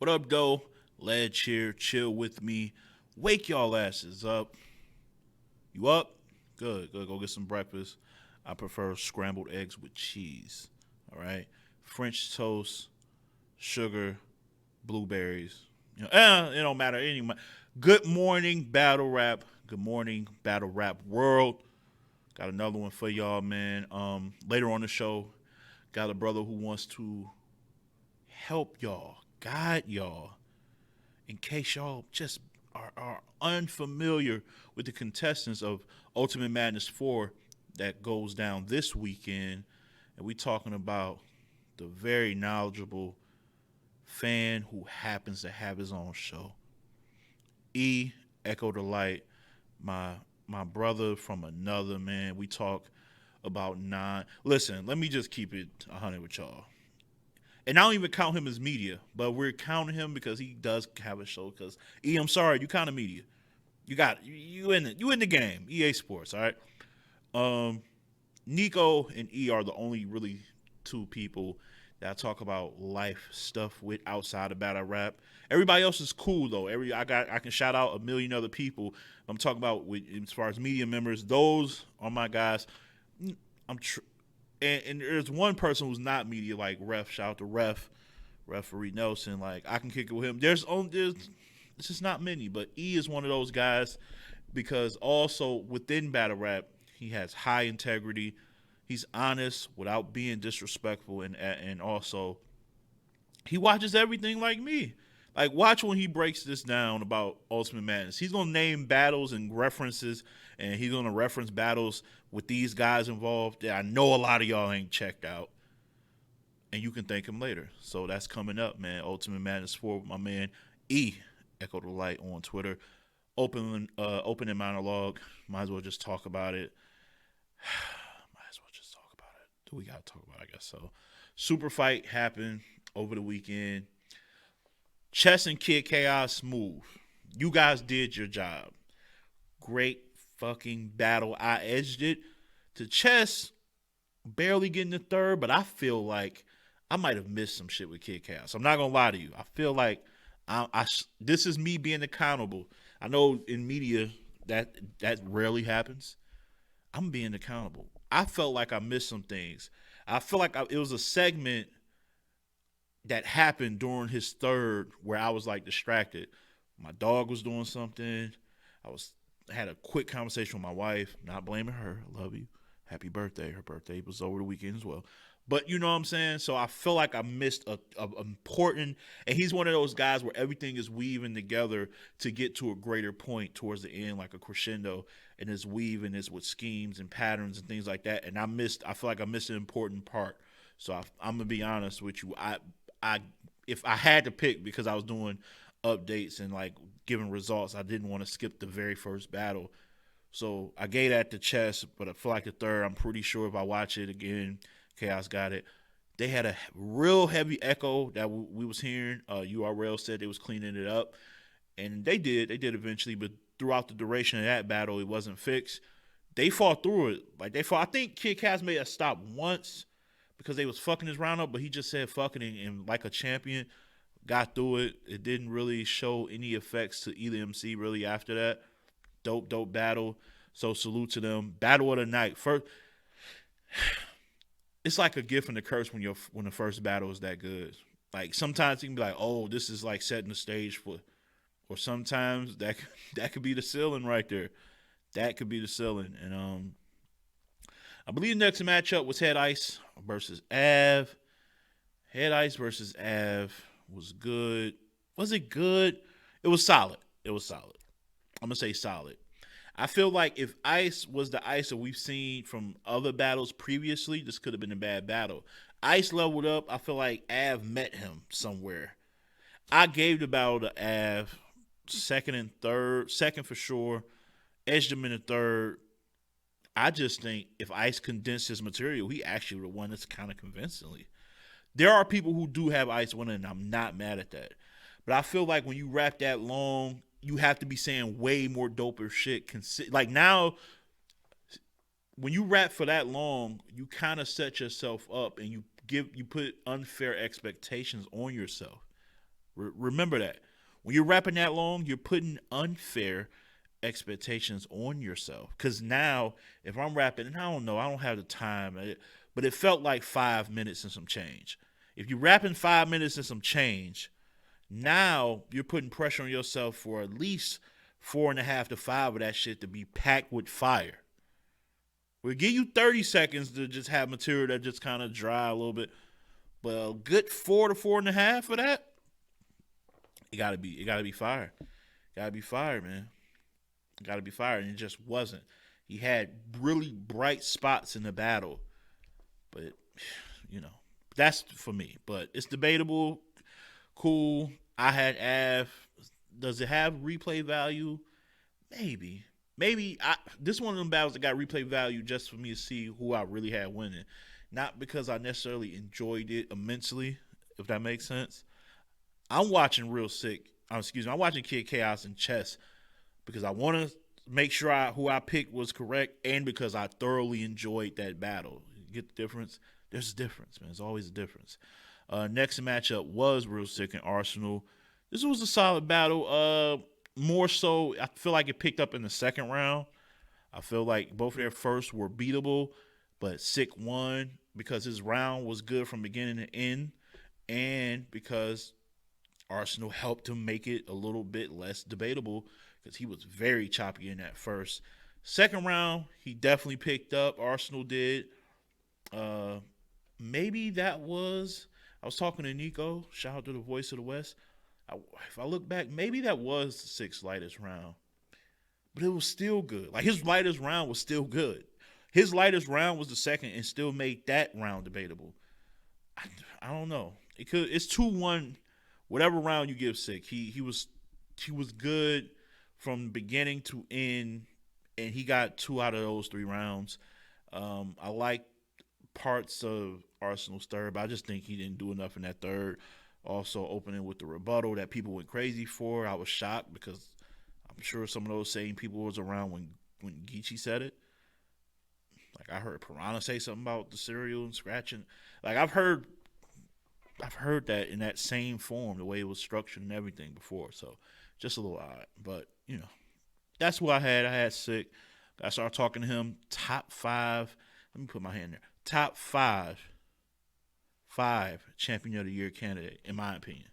What up, though? Ledge here, chill with me. Wake y'all asses up. You up? Good, good. Go get some breakfast. I prefer scrambled eggs with cheese. All right, French toast, sugar, blueberries. It don't matter anymore. Good morning, battle rap. Good morning, battle rap world. Got another one for y'all, man. Later on the show, got a brother who wants to help y'all, guide y'all in case y'all just are unfamiliar with the contestants of Ultimate Madness 4 that goes down this weekend. And we talking about the very knowledgeable fan who happens to have his own show. E, Echo the Light, my my brother from another, man. We talk about nine. Listen, let me just keep it 100 with y'all. And I don't even count him as media, but we're counting him because he does have a show. Because I'm sorry, you kind of media. You got you in the game. EA Sports, all right. Um, Nico and E are the only really two people that I talk about life stuff with outside of battle rap. Everybody else is cool though. I can shout out a million other people. I'm talking about with as far as media members. Those are my guys. I'm tr- and there's one person who's not media, like Ref. Shout out to Referee Nelson. Like I can kick it with him. There's it's just not many, but E is one of those guys because also within battle rap, he has high integrity. He's honest without being disrespectful, and also he watches everything like me. Like watch when he breaks this down about Ultimate Madness. He's gonna name battles and references, and he's gonna reference battles with these guys involved that I know a lot of y'all ain't checked out, and you can thank him later. So that's coming up, man. Ultimate Madness 4 with my man E, Echo the Light on Twitter. Opening monologue. Might as well just talk about it. Might as well just talk about it. Do we gotta talk about it? I guess so. Super fight happened over the weekend. Chess and Kid Chaos smooth. You guys did your job. Great fucking battle. I edged it to Chess, barely getting the third, but I feel like I might have missed some shit with Kid Chaos. I'm not gonna lie to you. I feel like this is me being accountable. I know in media that rarely happens. I'm being accountable. I felt like I missed some things. I feel like it was a segment that happened during his third where I was like distracted. My dog was doing something. I was had a quick conversation with my wife, not blaming her. I love you. Happy birthday. Her birthday was over the weekend as well. But you know what I'm saying? So I feel like I missed a important, and he's one of those guys where everything is weaving together to get to a greater point towards the end, like a crescendo, and it's weaving this with schemes and patterns and things like that. And I feel like I missed an important part. So I'm gonna be honest with you. I if I had to pick because I was doing updates and like giving results, I didn't want to skip the very first battle. So I gave that to Chess, but I feel like the third, I'm pretty sure if I watch it again, Chaos got it. They had a real heavy echo that we was hearing. URL said they was cleaning it up, and they did. They did eventually, but throughout the duration of that battle, it wasn't fixed. They fought through it. Like they fought. I think Kid Chaos made a stop once because they was fucking his round up, but he just said fucking and like a champion got through it. It didn't really show any effects to either MC really after that. Dope battle. So salute to them. Battle of the night. First, it's like a gift and a curse when the first battle is that good. Like sometimes you can be like, oh, this is like setting the stage for, or sometimes that could be the ceiling right there. That could be the ceiling. And I believe the next matchup was Head Ice versus Av. Head Ice versus Av was good. Was it good? It was solid. It was solid. I'm gonna say solid. I feel like if Ice was the Ice that we've seen from other battles previously, this could have been a bad battle. Ice leveled up. I feel like Av met him somewhere. I gave the battle to Av second and third, second for sure. Edged him in the third. I just think if Ice condensed his material, he actually would have won this kind of convincingly. There are people who do have Ice winning, and I'm not mad at that. But I feel like when you rap that long, you have to be saying way more doper shit. Like now, when you rap for that long, you kind of set yourself up and you put unfair expectations on yourself. Remember that. When you're rapping that long, you're putting unfair expectations on yourself. Because now, if I'm rapping, and I don't know, I don't have the time, but it felt like 5 minutes and some change. If you're rapping 5 minutes and some change, now you're putting pressure on yourself for at least 4.5 to 5 of that shit to be packed with fire. We'll give you 30 seconds to just have material that just kind of dry a little bit. But a good 4 to 4.5 of that, it gotta be fire. Gotta be fire, man. Gotta be fire. And it just wasn't. He had really bright spots in the battle. But, that's for me. But it's debatable. Cool. I had Av. Does it have replay value? Maybe. This one of them battles that got replay value just for me to see who I really had winning. Not because I necessarily enjoyed it immensely, if that makes sense. I'm watching Real Sick. I'm watching Kid Chaos and Chess because I want to make sure who I picked was correct and because I thoroughly enjoyed that battle. You get the difference? There's a difference, man. There's always a difference. Next matchup was Real Sick and Arsenal. This was a solid battle. More so, I feel like it picked up in the second round. I feel like both of their first were beatable, but Sick won because his round was good from beginning to end and because Arsenal helped him make it a little bit less debatable because he was very choppy in that first. Second round, he definitely picked up. Arsenal did. Maybe that was... I was talking to Nico. Shout out to the Voice of the West. If I look back, maybe that was the sixth lightest round. But it was still good. Like, his lightest round was still good. His lightest round was the second and still made that round debatable. I don't know. It's 2-1. Whatever round you give Sick, he was good from beginning to end, and he got 2 out of those 3 rounds. I like parts of Arsenal's third, but I just think he didn't do enough in that third. Also opening with the rebuttal that people went crazy for. I was shocked because I'm sure some of those same people was around when Geechee said it. Like, I heard Piranha say something about the cereal and scratching. Like, I've heard that in that same form, the way it was structured and everything before. So just a little odd. But, that's what I had. I had Sick. I started talking to him. Top 5. Let me put my hand there. Top 5 Champion of the Year candidate, in my opinion.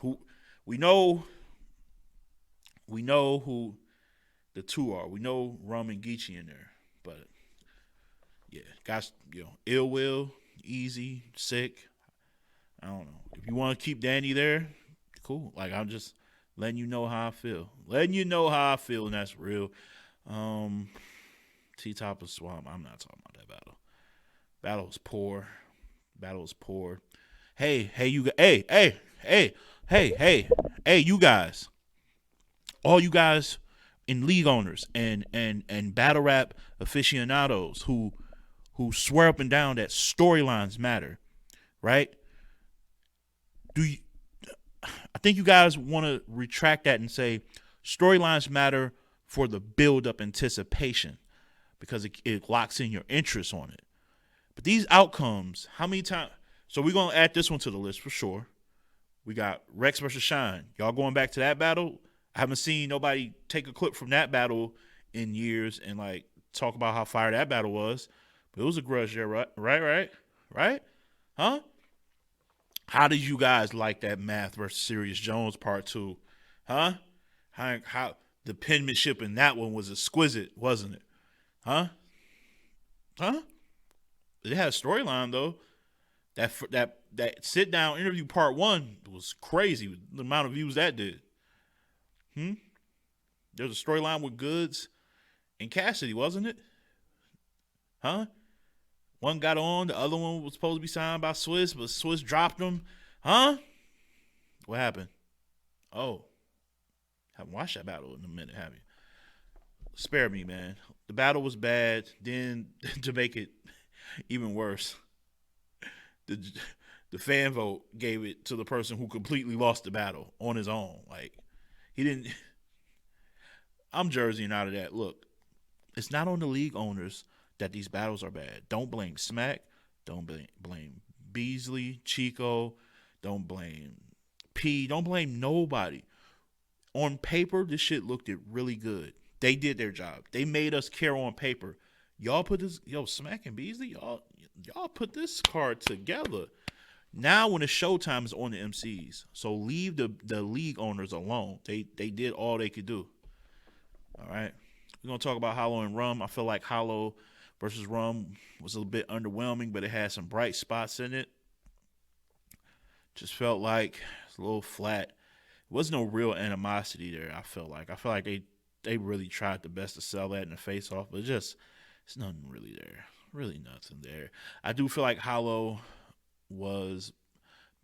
Who we know who the 2 are. We know Rum and Geechee in there. But yeah, guys, Ill Will, Easy, Sick. I don't know. If you want to keep Danny there, cool. Like, I'm just letting you know how I feel. And that's real. T-Top of Swamp. I'm not talking about that battle. Battle was poor. Hey, you guys. All you guys in league owners and battle rap aficionados who swear up and down that storylines matter, right? I think you guys want to retract that and say storylines matter for the build-up anticipation because it locks in your interest on it. But these outcomes, how many times? So we're going to add this one to the list for sure. We got Rex versus Shine. Y'all going back to that battle? I haven't seen nobody take a clip from that battle in years and, like, talk about how fire that battle was. But it was a grudge there, right? Huh? How did you guys like that Math versus Serious Jones part 2? Huh? How the penmanship in that one was exquisite, wasn't it? Huh? It had a storyline though. That sit down interview part 1 was crazy. The amount of views that did. There's a storyline with Goods and Cassidy, wasn't it? Huh? One got on, the other one was supposed to be signed by Swiss, but Swiss dropped him. Huh? What happened? Oh. Haven't watched that battle in a minute, have you? Spare me, man. The battle was bad. Then, to make it even worse, the fan vote gave it to the person who completely lost the battle on his own. Like, he didn't... I'm jerseying out of that. Look, it's not on the league owners that these battles are bad. Don't blame Smack. Don't blame Beasley, Chico. Don't blame P. Don't blame nobody. On paper, this shit looked it really good. They did their job. They made us care on paper. Y'all put this, Smack and Beasley, y'all put this card together. Now when it's showtime, it's on the MCs. So leave the league owners alone. They did all they could do. All right. We're gonna talk about Hollow and Rum. I feel like Hollow versus Rum was a little bit underwhelming, but it had some bright spots in it. Just felt like it's a little flat. There was no real animosity there. I feel like they really tried the best to sell that in the face off, but it's nothing really there. Really nothing there. I do feel like Hollow was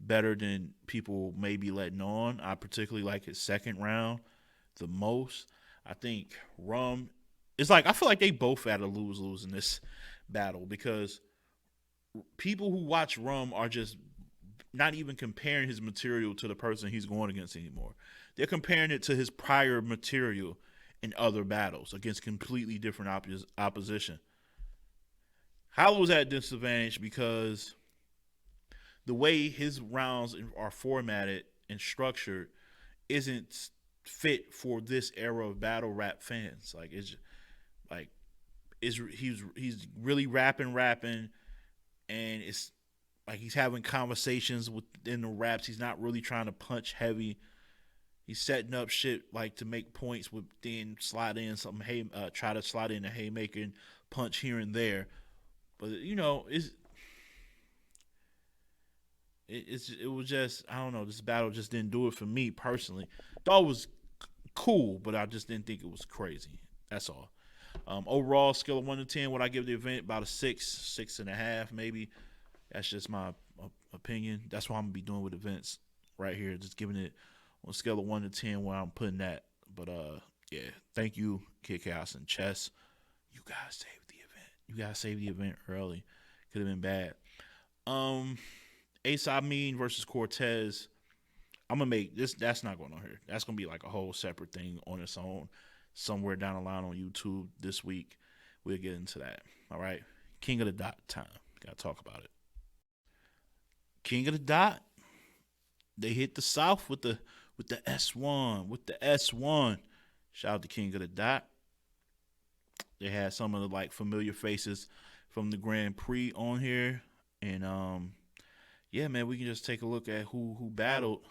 better than people may be letting on. I particularly like his second round the most. I think Rum, it's like I feel like they both had a lose-lose in this battle because people who watch Rum are just not even comparing his material to the person he's going against anymore. They're comparing it to his prior material in other battles against completely different opposition. Hollow's at disadvantage because the way his rounds are formatted and structured isn't fit for this era of battle rap fans. Like he's really rapping, and it's like he's having conversations within the raps. He's not really trying to punch heavy. He's setting up shit like to make points with then slide in something, try to slide in a haymaker and punch here and there. But it was just, I don't know, this battle just didn't do it for me personally. Thought it was cool, but I just didn't think it was crazy. That's all. Overall, scale of 1 to 10, what I give the event about a 6.5 maybe. That's just my opinion. That's what I'm gonna be doing with events right here. Just giving it on a scale of 1 to 10 where I'm putting that. But yeah, thank you, Kid Chaos and Chess. You guys saved the event. You guys saved the event early. Could have been bad. Ace Amin versus Cortez. I'm gonna make this. That's not going on here. That's gonna be like a whole separate thing on its own, somewhere down the line on YouTube this week. We'll get into that. All right. King of the Dot time. Gotta talk about it. King of the Dot. They hit the South with the S1. With the S1. Shout out to King of the Dot. They had some of the like familiar faces from the Grand Prix on here. And yeah, man, we can just take a look at who battled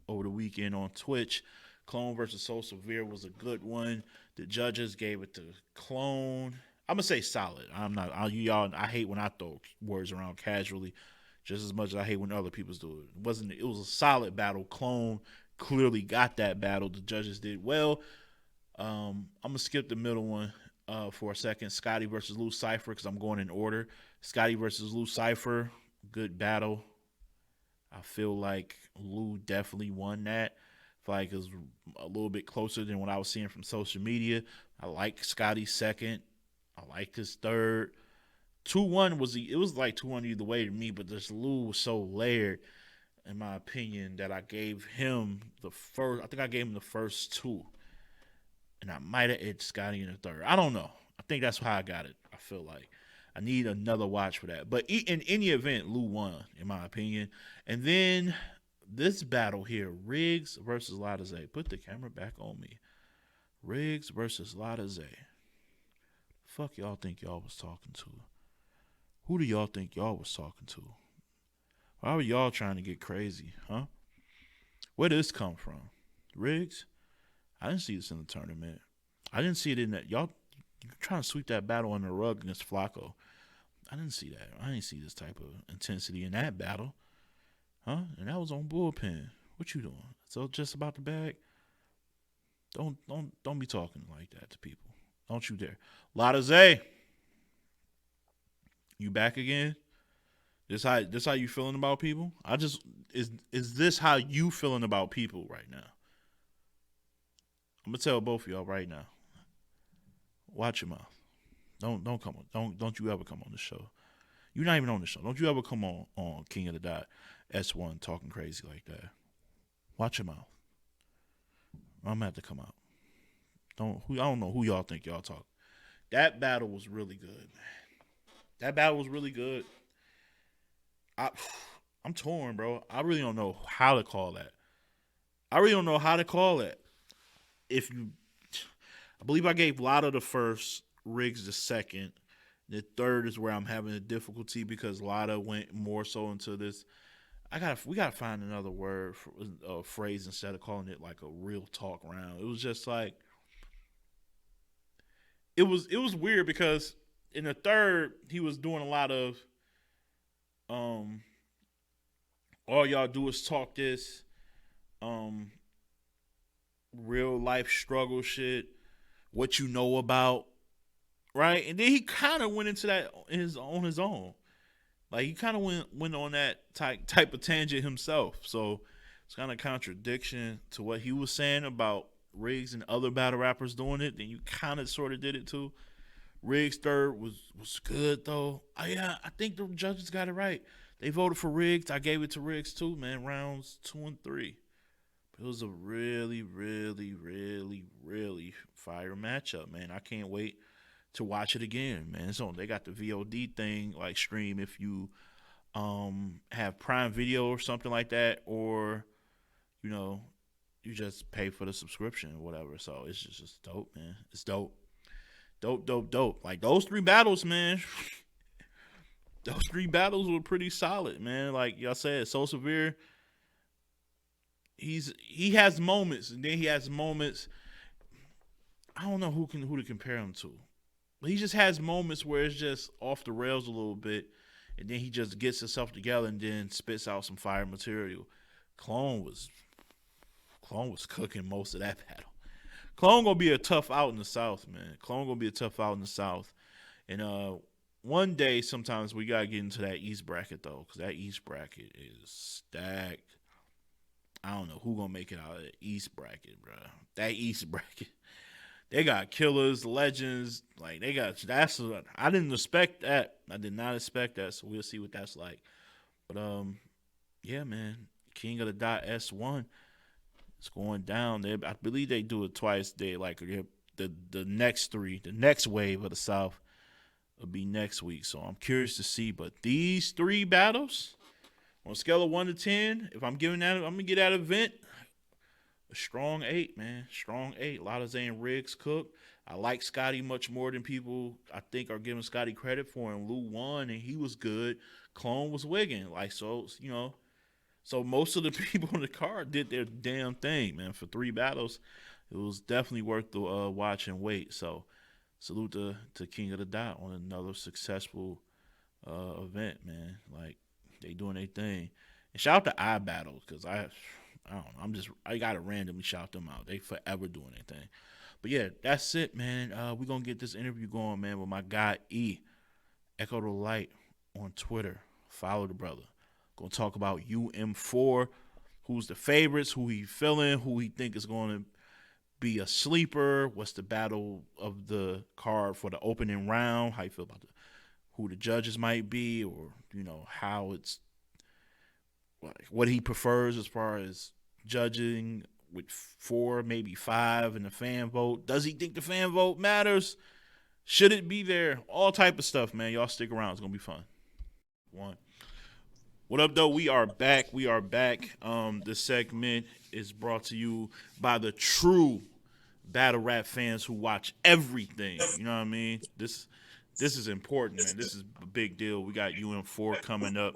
over the weekend on Twitch. Clone versus So Severe was a good one. The judges gave it to Clone. I'm gonna say solid. I hate when I throw words around casually, just as much as I hate when other people do it. It was a solid battle. Clone clearly got that battle. The judges did well. I'm gonna skip the middle one for a second. Scotty versus Lou Cypher, because I'm going in order. Scotty versus Lou Cypher, good battle. I feel like Lou definitely won that. I feel like it was a little bit closer than what I was seeing from social media. I like Scotty's second. I liked his third. 2-1 was like 2-1 either way to me, but this Lou was so layered, in my opinion, that I gave him the first. I think I gave him the first two, and I might have edged Scotty in the third. I don't know. I think that's how I got it. I feel like I need another watch for that. But in any event, Lou won, in my opinion. And then this battle here, Riggs versus Latazay. Put the camera back on me. Riggs versus Latazay. Fuck y'all think y'all was talking to? Who do y'all think y'all was talking to? Why were y'all trying to get crazy, huh? Where did this come from? Riggs? I didn't see this in the tournament. I didn't see it in that. Y'all trying to sweep that battle under the rug against Flacco. I didn't see that. I didn't see this type of intensity in that battle. Huh? And that was on bullpen. What you doing? So just about the bag? Don't be talking like that to people. Don't you dare. Latazay, you back again? This how you feeling about people? Is this how you feeling about people right now? I'm gonna tell both of y'all right now. Watch your mouth. Don't come on. Don't you ever come on the show. You're not even on the show. Don't you ever come on King of the Dot S1 talking crazy like that. Watch your mouth. I'm gonna have to come out. I don't know who y'all think y'all talk. That battle was really good, man. That battle was really good. I'm torn, bro. I really don't know how to call that. I really don't know how to call it. If you, I believe I gave Lotto the first, Riggs the second. The third is where I'm having a difficulty because Lotto went more so into this. We gotta find another word for a phrase instead of calling it like a real talk round. It was just like it was weird because in the third he was doing a lot of um all y'all do is talk this um real life struggle shit, what you know about, right? And then he kind of went into that on his own. Like he kind of went on that type of tangent himself. So it's kind of contradiction to what he was saying about Riggs and other battle rappers doing it. Then you kind of sort of did it too. Riggs third was good though. Yeah, I think the judges got it right. They voted for Riggs. I gave it to Riggs too, man. Rounds 2 and 3. It was a really, really, really, really fire matchup, man. I can't wait to watch it again, man. So they got the VOD thing like stream if you have Prime Video or something like that, or you know you just pay for the subscription or whatever. So it's just dope, man. It's dope, dope, dope, dope. Like those three battles, man. Those three battles were pretty solid, man. Like y'all said, So Severe. He has moments, and then he has moments. I don't know who to compare him to. But he just has moments where it's just off the rails a little bit, and then he just gets himself together and then spits out some fire material. Clone was cooking most of that battle. Clone gonna be a tough out in the South, man. Clone gonna be a tough out in the South, and one day sometimes we gotta get into that East bracket though, because that East bracket is stacked. I don't know who gonna make it out of the East bracket, bro. That East bracket. They got killers, legends. Like they got that's. I didn't expect that. I did not expect that. So we'll see what that's like. But yeah, man. King of the Dot S1. It's going down. I believe they do it twice. They like the next three, the next wave of the South will be next week. So I'm curious to see. But these three battles on a scale of 1 to 10, if I'm giving that, I'm gonna get that event a strong 8, man. Strong 8. A lot of Zane Riggs cooked. I like Scotty much more than people I think are giving Scotty credit for him. Lou won and he was good. Clone was wigging. Like so, so most of the people on the card did their damn thing, man. For 3 battles, it was definitely worth the watch and wait. So salute to King of the Dot on another successful event, man. Like they doing their thing. And shout out to iBattle because I don't know. I gotta randomly shout them out. They forever doing their thing. But yeah, that's it, man. We're gonna get this interview going, man, with my guy E. Echo the Light on Twitter. Follow the brother. Gonna talk about UM4, who's the favorites, who he feeling, who he think is gonna be a sleeper, what's the battle of the card for the opening round, how you feel about who the judges might be, or how it's what he prefers as far as judging with 4, maybe 5 in the fan vote. Does he think the fan vote matters? Should it be there? All type of stuff, man. Y'all stick around. It's gonna be fun. One. What up, though? We are back. We are back. This segment is brought to you by the true battle rap fans who watch everything. You know what I mean? This is important, man. This is a big deal. We got UM4 coming up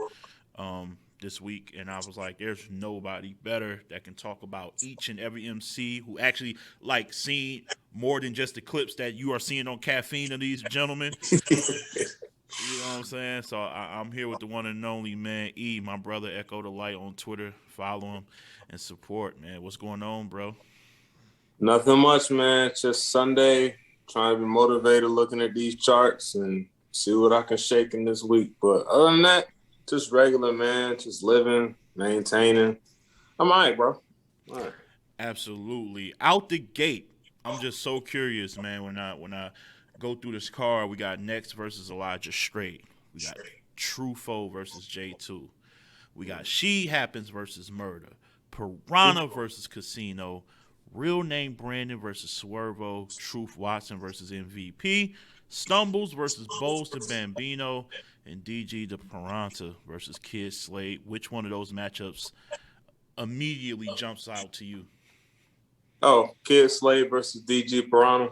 this week, and I was like, there's nobody better that can talk about each and every MC who actually like seen more than just the clips that you are seeing on Caffeine of these gentlemen. You know what I'm saying? So I'm here with the one and only, man, E, my brother, Echo the Light on Twitter. Follow him and support, man. What's going on, bro? Nothing much, man. Just Sunday, trying to be motivated, looking at these charts and see what I can shake in this week. But other than that, just regular, man. Just living, maintaining. I'm all right, bro. All right. Absolutely. Out the gate, I'm just so curious, man. When I go through this card, we got Next versus Elijah Straight. We got Trufo versus J2. We got She Happens versus Murder. Piranha versus Casino. Real Name Brandon versus Swervo. Truth Watson versus MVP. Stumbles versus Bowles to Bambino. and DG the Piranha versus Kid Slade. Which one of those matchups immediately jumps out to you? Oh, Kid Slade versus DG Piranha,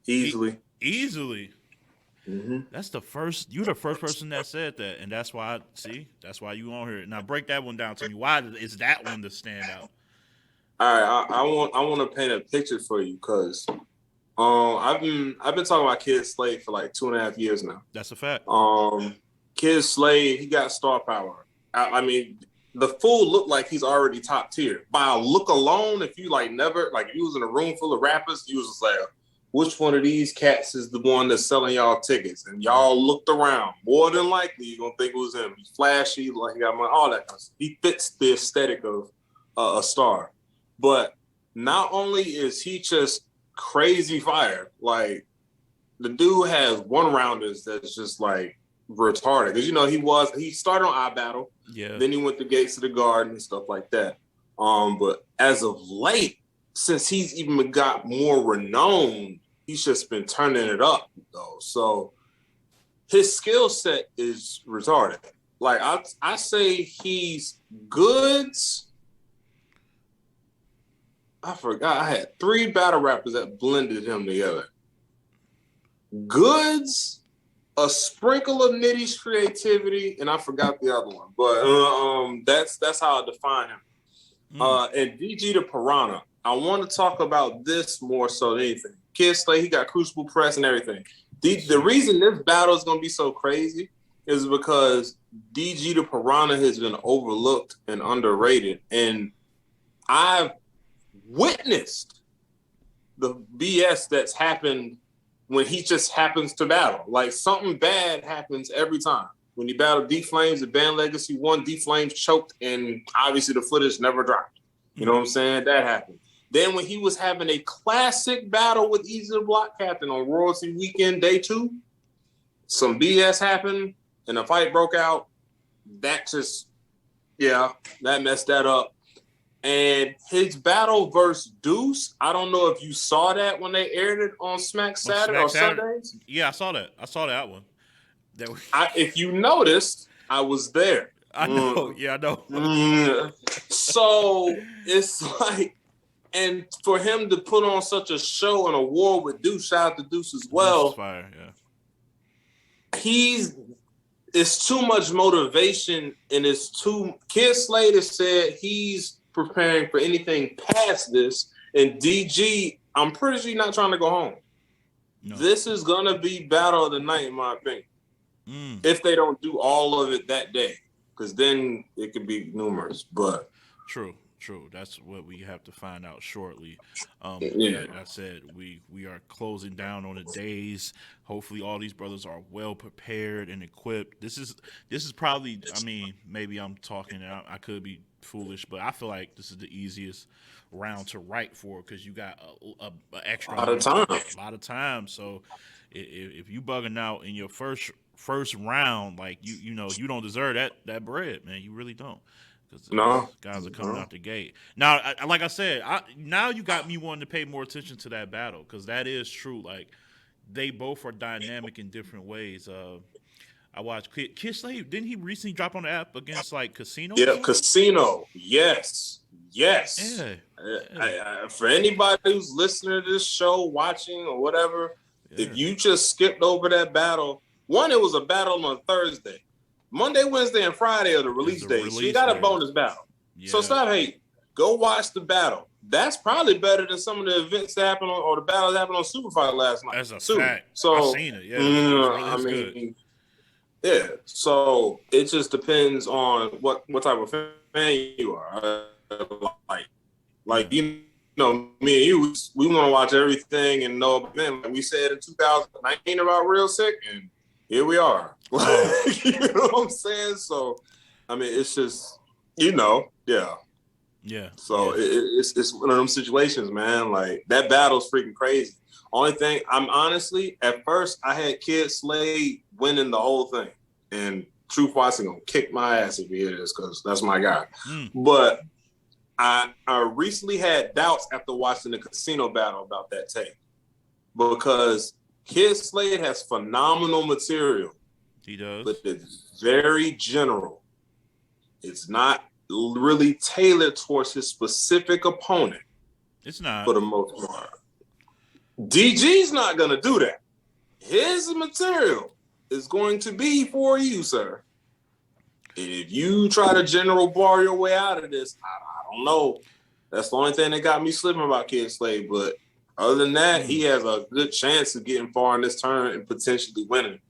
E- easily. Easily. Mm-hmm. That's the first. You're the first person that said that, and that's why. See, that's why you on here. Now break that one down to me. Why is that one the standout? All right, I want to paint a picture for you because I've been talking about Kid Slade for like 2.5 years now. That's a fact. Kid Slade, he got star power. I mean, the fool looked like he's already top tier. By a look alone, if you if you was in a room full of rappers, you was just like, which one of these cats is the one that's selling y'all tickets? And y'all looked around. More than likely, you're gonna think it was him. He's flashy, like he got money, all that kind of stuff. He fits the aesthetic of a star. But not only is he just crazy fire, like the dude has one rounders that's just like retarded. Because he started on iBattle, Yeah. then he went to Gates of the Garden and stuff like that. But as of late, since he's even got more renown, he's just been turning it up though. So his skill set is retarded. Like I say he's goods. I forgot. I had 3 battle rappers that blended him together. Goods, a sprinkle of Nitty's creativity, and I forgot the other one. But that's how I define him. And DG the Piranha. I want to talk about this more so than anything. Kid Slade, he got Crucible Press and everything. The reason this battle is going to be so crazy is because DG the Piranha has been overlooked and underrated. And I've witnessed the BS that's happened when he just happens to battle. Like something bad happens every time. When he battled D-Flames at Band Legacy 1, D-Flames choked and obviously the footage never dropped. You know what I'm saying? That happened. Then when he was having a classic battle with Easy the Block Captain on Royalty Weekend Day 2, some BS happened and a fight broke out. That messed that up. And his battle versus Deuce, I don't know if you saw that when they aired it on Smack Saturday or Sundays. Yeah, I saw that. I saw that one. If you noticed, I was there. I know. Yeah, I know. So it's like, and for him to put on such a show and a war with Deuce, shout out to Deuce as well. Deuce fire, yeah. It's too much motivation, and it's too. Kid Slade has said he's preparing for anything past this, and DG, I'm pretty sure he's not trying to go home. No. This is gonna be battle of the night, in my opinion. If they don't do all of it that day, because then it could be numerous. But true. That's what we have to find out shortly. Like I said, we are closing down on the days. Hopefully, all these brothers are well prepared and equipped. This is probably. I mean, maybe I'm talking. I could be foolish, but I feel like this is the easiest round to write for because you got a extra lot of time. So if you bugging out in your first round, like you don't deserve that bread, man. You really don't. No, guys are coming out the gate. Now, like I said, now you got me wanting to pay more attention to that battle because that is true. Like they both are dynamic in different ways. I watched Kid Slade. Didn't he recently drop on the app against like Casino? Yeah, Casino. Yes. Yeah. For anybody who's listening to this show, watching or whatever, if you just skipped over that battle, it was a battle on Thursday. Monday, Wednesday, and Friday are the release days. So you got a bonus battle. Yeah. So stop hating. Go watch the battle. That's probably better than some of the events that happened or the battles that happened on Super Fight last night. That's a fact. So I've seen it. Yeah, good. Yeah. So it just depends on what type of fan you are. Like me and you, we want to watch everything and know about them. Like we said in 2019 about Real Sick, and here we are. You know what I'm saying? So, I mean, it's just, yeah. So it's one of them situations, man. Like that battle's freaking crazy. Only thing, at first I had Kid Slade winning the whole thing, and Truth Watson gonna kick my ass if he is, because that's my guy. But I recently had doubts after watching the Casino battle about that tape, because Kid Slade has phenomenal material. He does. but it's very general. It's not really tailored towards his specific opponent. It's not. For the most part. DG's not going to do that. His material is going to be for you, sir. And if you try to general bar your way out of this, I don't know. That's the only thing that got me slipping about Kid Slade. But other than that, he has a good chance of getting far in this tournament and potentially winning.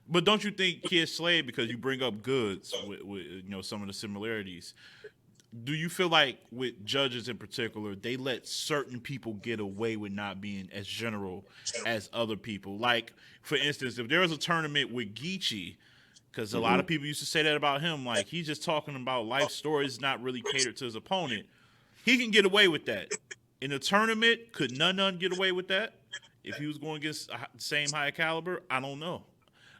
But don't you think Kid Slade, because you bring up Goods with some of the similarities, do you feel like with judges in particular, they let certain people get away with not being as general as other people? Like, for instance, if there was a tournament with Geechee, because a lot of people used to say that about him, like he's just talking about life stories, not really catered to his opponent. He can get away with that. In a tournament, could none get away with that? If he was going against the same high caliber, I don't know.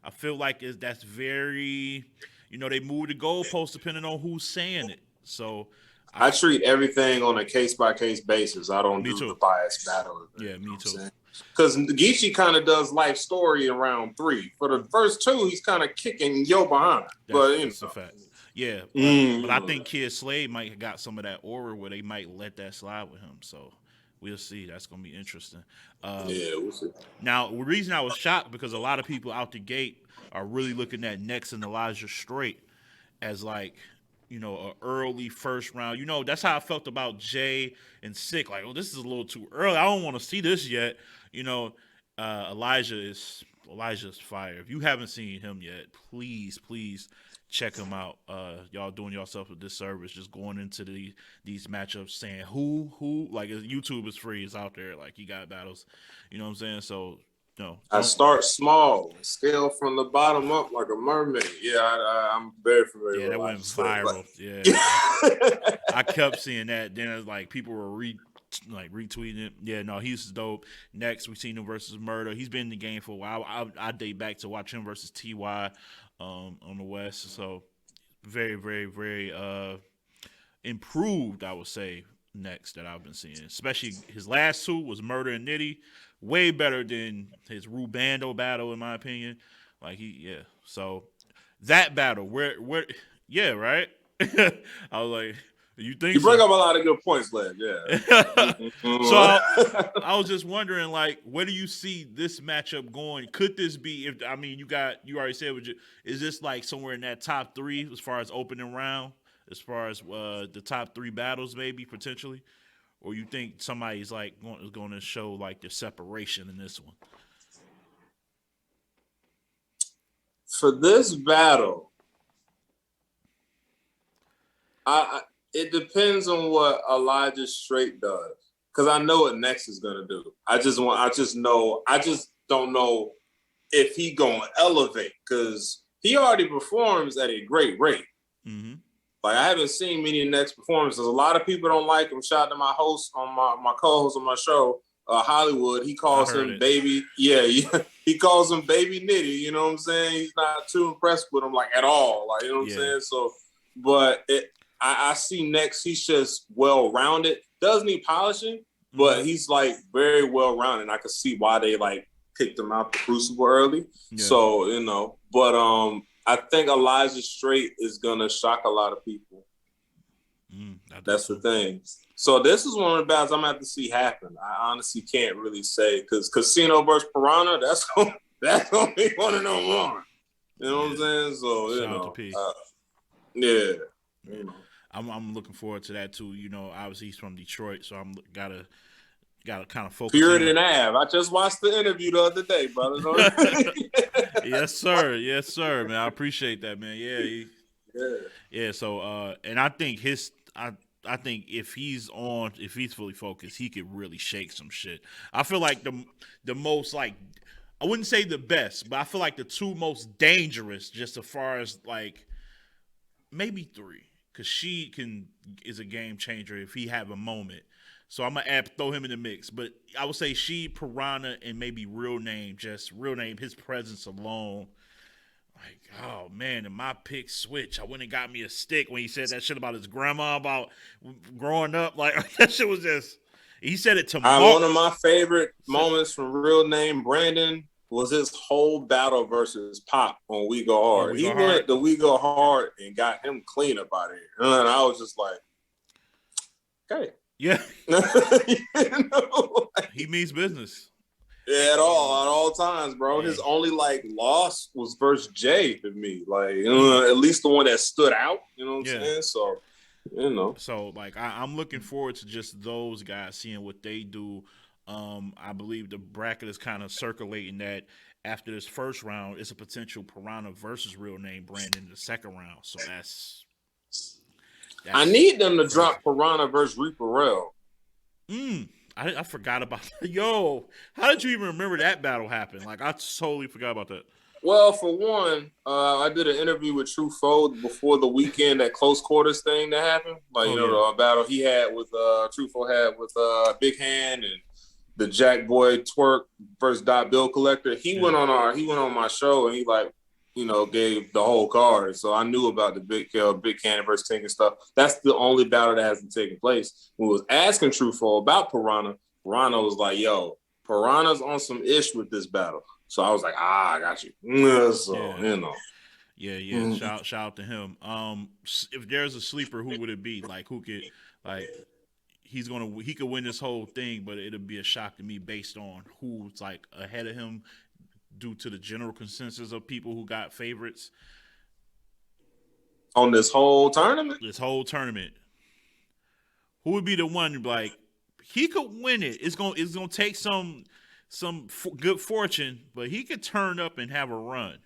I feel like that's very, they move the goalposts depending on who's saying it. So I treat everything on a case-by-case basis. I don't do the bias battle. Yeah, me too. Because Geechee kind of does life story in round 3. For the first 2, he's kind of kicking yo behind. That's a fact. Yeah, but I think Kid Slade might have got some of that aura where they might let that slide with him. So we'll see. That's going to be interesting. We'll see. Now, the reason I was shocked because a lot of people out the gate are really looking at Nex and Elijah Straight as like, an early first round. That's how I felt about Jay and Sick. Like, this is a little too early. I don't want to see this yet. Elijah's fire. If you haven't seen him yet, please check him out. Y'all doing yourself a disservice just going into these matchups saying who. Like, YouTube is free. It's out there. Like, he got battles. You know what I'm saying? So, I start small, scale from the bottom up like a mermaid. Yeah, I'm very familiar with that went viral. Yeah. I kept seeing that. Then it's like people were retweeting it. Yeah, no, he's dope. Next, we seen him versus Murder. He's been in the game for a while. I date back to watch him versus TY on the West. So very, very, very improved, I would say, Next that I've been seeing. Especially his last 2 was Murder and Nitty. Way better than his Rubando battle, in my opinion. Like So that battle, where, right? I was like, you think you bring up a lot of good points, Led. Yeah. So I was just wondering, like, where do you see this matchup going? Could this be? You already said, is this like somewhere in that top 3 as far as opening round, as far as the top 3 battles, maybe potentially? Or you think somebody's like going to show like the separation in this one? For this battle, it depends on what Elijah Straight does, because I know what Next is gonna do. I just don't know if he gonna elevate, because he already performs at a great rate. Mm-hmm. Like, I haven't seen many Next performances. A lot of people don't like him. Shout out to my host on my co-host on my show, Hollywood. He calls him Baby. Yeah, he calls him Baby Nitty. You know what I'm saying? He's not too impressed with him, like, at all. Like, you know what I'm saying? So, but I see Next. He's just well-rounded. Does need polishing, but he's like very well-rounded. I can see why they like picked him out the Crucible early. Yeah. So but I think Elijah Straight is gonna shock a lot of people. That's the thing. So this is one of the battles I'm gonna have to see happen. I honestly can't really say, because Casino versus Piranha, that's gonna be one of them one. You know what I'm saying? So shout out to P. I'm looking forward to that too. Obviously he's from Detroit, so I'm gotta kind of focus. Puritan Ave. I just watched the interview the other day, brother. Yes, sir, man. I appreciate that, man. Yeah. So, and I think I think if he's fully focused, he could really shake some shit. I feel like the most, like, I wouldn't say the best, but I feel like the 2 most dangerous, just as far as like maybe 3, because she is a game changer if he have a moment. So I'm gonna throw him in the mix, but I would say she, Piranha, and maybe Real Name. His presence alone. Like, oh man, and my pick switch. I went and got me a stick when he said that shit about his grandma about growing up. Like, that shit was just. He said it tomorrow. One of my favorite moments from Real Name, Brandon, was his whole battle versus Pop on We Go Oh, Hard. We He Go Hard? went to We Go Hard and got him clean up out of here. And I was just like, okay. Yeah. You know, like, He means business. yeah, at all times, bro. Yeah. His only like loss was versus Jay to me. Like, at least the one that stood out. You know what I'm saying? So, you know. So like I'm looking forward to just those guys seeing what they do. I believe the bracket is kind of circulating that after this first round, it's a potential Piranha versus Real Name Brandon in the second round. So that's I need them to crazy. drop Piranha versus Reaper Rail. I forgot about that. Yo, how did you even remember that battle happened? Like, I totally forgot about that. Well, for one, I did an interview with True Foe before the weekend, that close quarters thing that happened. Like, the battle he had with True Foe had with Big Hand and the Jack Boy Twerk versus Dot Bill Collector. He went on my show and he gave the whole card. So I knew about the Big Cannon versus Tink and stuff. That's the only battle that hasn't taken place. When we was asking True Foe about Piranha was like, yo, Piranha's on some ish with this battle. So I was like, I got you. So, Yeah. Shout out to him. If there's a sleeper, who would it be? Like, who could, like, he could win this whole thing, but it'll be a shock to me based on who's like ahead of him due to the general consensus of people who got favorites on this whole tournament. Who would be the one like he could win it? It's gonna take some good fortune, but he could turn up and have a run.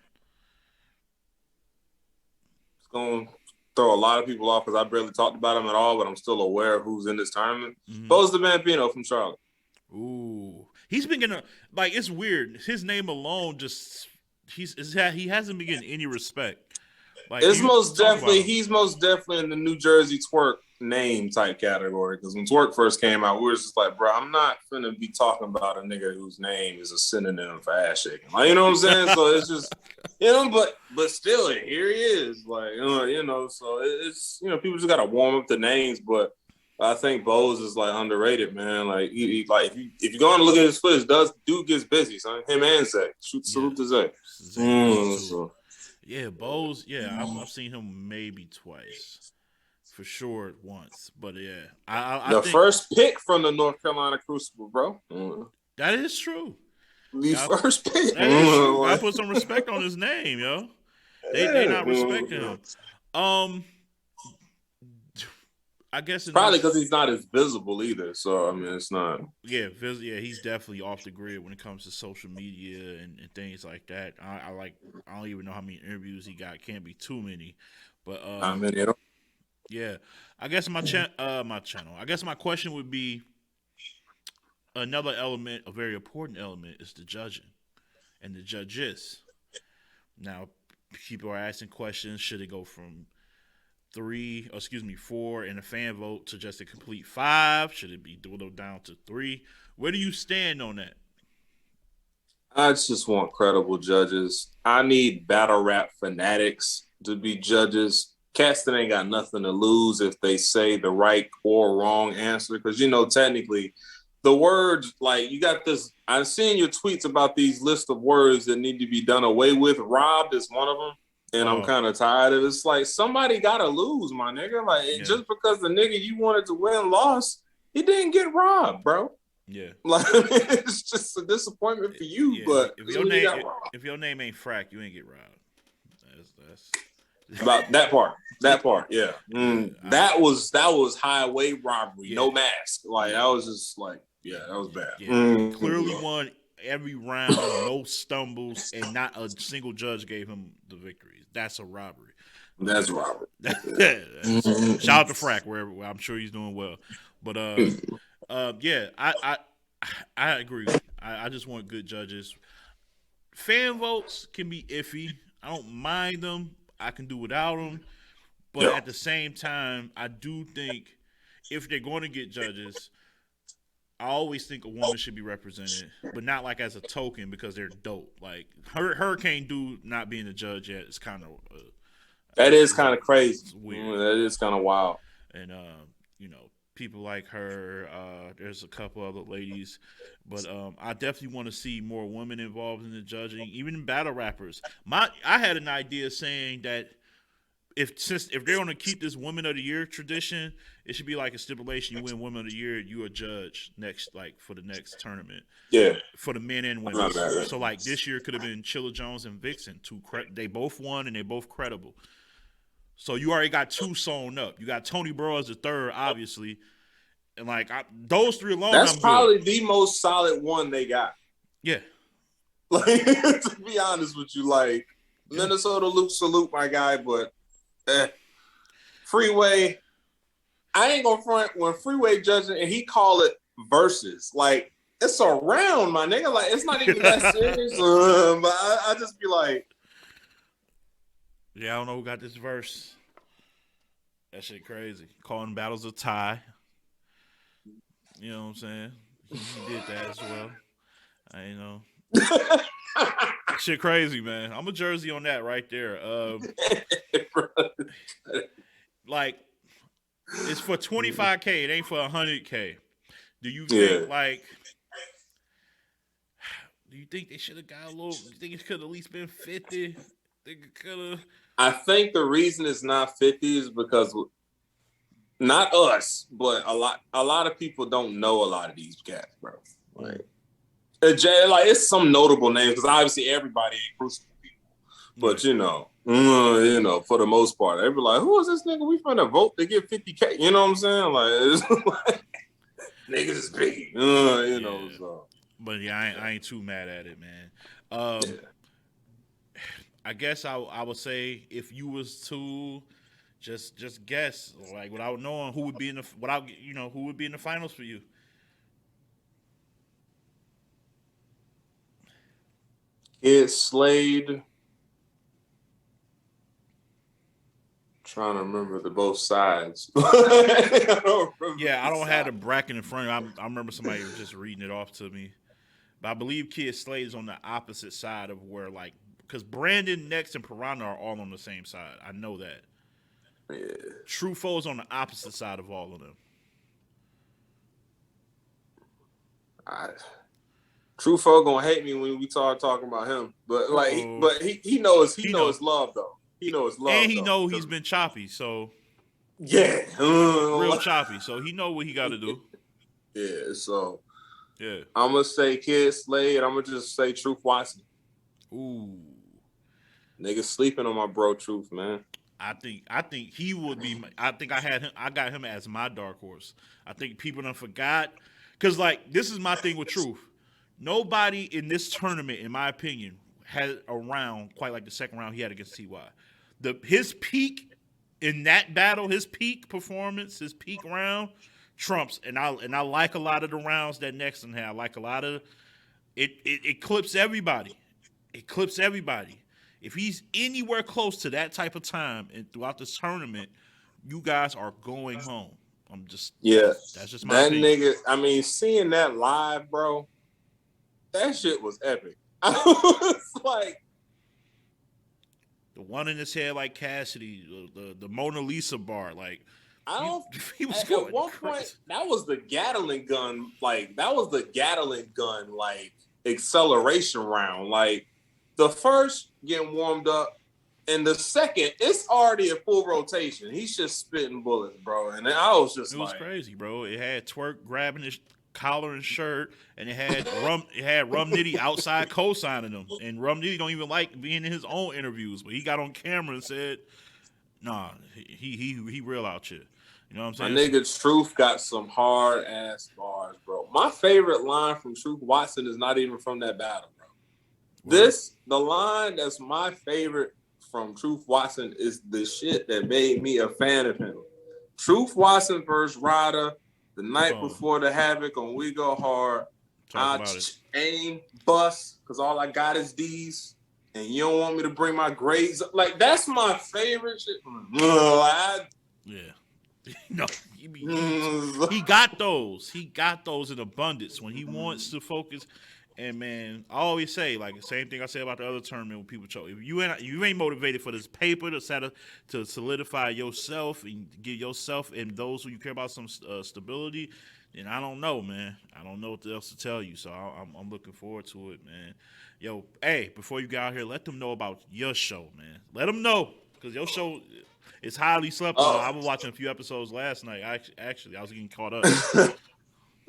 It's going to throw a lot of people off because I barely talked about him at all, but I'm still aware of who's in this tournament. Bo's the Bambino from Charlotte. Ooh, he's been getting like, it's weird. His name alone he hasn't been getting any respect. Like, he's most definitely in the New Jersey twerk name type category, because when twerk first came out, we were just like, bro, I'm not finna be talking about a nigga whose name is a synonym for ass shaking. Like, you know what I'm saying? So it's just, but still, here he is. Like, so it's, people just gotta warm up the names. But I think Bose is like underrated, man. Like, he like if you're going to look at his footage, dude gets busy, son. Him and Zay. Salute to Zay. Yeah, Bose. Yeah, I've seen him maybe twice, for sure once. But yeah, I think first pick from the North Carolina Crucible, bro. That is true. First pick. That is true. I put some respect on his name, yo. They not respecting him. I guess probably because he's not as visible either. So I mean, it's not. Yeah, he's definitely off the grid when it comes to social media and things like that. I don't even know how many interviews he got. Can't be too many, but yeah. I guess my channel. I guess my question would be, another element, a very important element, is the judging and the judges. Now, people are asking questions. Should it go from 4 in a fan vote to just a complete 5? Should it be dwindled down to 3? Where do you stand on that? I just want credible judges. I need battle rap fanatics to be judges. Cats that ain't got nothing to lose if they say the right or wrong answer. Because, technically, the words, like, you got this. I've seen your tweets about these list of words that need to be done away with. Robbed is one of them. And I'm kind of tired of it. It's like, somebody got to lose, my nigga. Like, just because the nigga you wanted to win lost, he didn't get robbed, bro. Yeah. Like, it's just a disappointment for you. Yeah. But if your name ain't Frack, you ain't get robbed. That's about that part. Yeah. That was highway robbery, no mask. Like, I was just like, that was bad. Yeah. Clearly won every round, no stumbles, and not a single judge gave him the victory. That's a robbery. That's a robbery. Shout out to Frack, where I'm sure he's doing well. But I agree. I just want good judges. Fan votes can be iffy. I don't mind them. I can do without them. But at the same time, I do think if they're going to get judges, I always think a woman should be represented, but not like as a token because they're dope. Like Hurricane Dude not being a judge yet is kind of that is kind of crazy. It's weird. That is kind of wild. And people like her. There's a couple other ladies, but I definitely want to see more women involved in the judging, even in battle rappers. I had an idea saying that if they're going to keep this Women of the Year tradition, it should be like a stipulation: you win Women of the Year, you a judge next, like for the next tournament. Yeah, For the men and women. So like this year could have been Chilla Jones and Vixen. They both won and they both credible. So you already got two sewn up. You got Tony Burrow as the third, obviously, and like those three alone, that's I'm probably good. the most solid one they got. Yeah. Like to be honest with you, like Minnesota Luke, salute my guy, but Freeway, I ain't gonna front when Freeway judging and he call it versus. Like it's a round, my nigga. Like it's not even that serious. But I just be like, yeah, I don't know who got this verse. That shit crazy. Calling battles a tie. You know what I'm saying? He did that as well. I know. Shit crazy, man. I'm a Jersey on that right there. Like, it's for $25K. It ain't for $100K. Do you think do you think they should have got a little? You think it could have at least been 50? Think it could have. I think the reason it's not 50 is because not us, but a lot of people don't know a lot of these cats, bro. Like it's some notable names because obviously everybody ain't Crucible people, but you know, for the most part, everybody like, who is this nigga? We finna vote to get 50K. You know what I'm saying? Like, it's like niggas is big, you know. So. But yeah, I ain't too mad at it, man. I guess I would say if you was to just guess, like without knowing who would be in the who would be in the finals for you. It's Slade. Trying to remember the both sides. I don't have the bracket in front of me. I remember somebody was just reading it off to me. But I believe Kid Slade is on the opposite side of where, like, because Brandon, Next, and Piranha are all on the same side. I know that. Yeah. Truffaut's on the opposite side of all of them. Truffaut gonna hate me when we start talking about him, but like, he knows love though. He knows love, and he know he's been choppy, so yeah, real choppy. So he know what he got to do. Yeah, so yeah, I'm gonna say Kid Slade. I'm gonna just say Truth Watson. Ooh, niggas sleeping on my bro Truth, man. I think he would be. I think I got him as my dark horse. I think people done forgot because like this is my thing with Truth. Nobody in this tournament, in my opinion, had a round quite like the second round he had against Ty. His peak in that battle, his peak performance, his peak round trumps, and I like a lot of the rounds that Nexon had. I like a lot of it clips everybody. It clips everybody. If he's anywhere close to that type of time and throughout this tournament, you guys are going home. That's just my opinion. Nigga. I mean, seeing that live, bro, that shit was epic. I was like, the one in his head like Cassidy, the Mona Lisa bar, like he was at one point that was the Gatling gun, like acceleration round. Like the first getting warmed up, and the second it's already a full rotation. He's just spitting bullets, bro. And I was just it was crazy, bro. It had Twerk grabbing his collar and shirt, and it had Rum Nitty outside co-signing him, and Rum Nitty don't even like being in his own interviews, but he got on camera and said, "Nah, he real out here." You know what I'm saying? My nigga Truth got some hard ass bars, bro. My favorite line from Truth Watson is not even from that battle, bro. The line that's my favorite from Truth Watson is the shit that made me a fan of him. Truth Watson versus Ryder. The night before the Havoc on We Go Hard, I aim, bust, because all I got is these, and you don't want me to bring my grades up. Like, that's my favorite shit. Yeah. No, he got those. He got those in abundance when he wants to focus. And man, I always say like the same thing I say about the other tournament when people choke. If you ain't motivated for this paper to solidify yourself and give yourself and those who you care about some stability, then I don't know, man. I don't know what else to tell you. So I'm looking forward to it, man. Yo, hey, before you get out here, let them know about your show, man. Let them know because your show is highly slept on. I was watching a few episodes last night. I was getting caught up.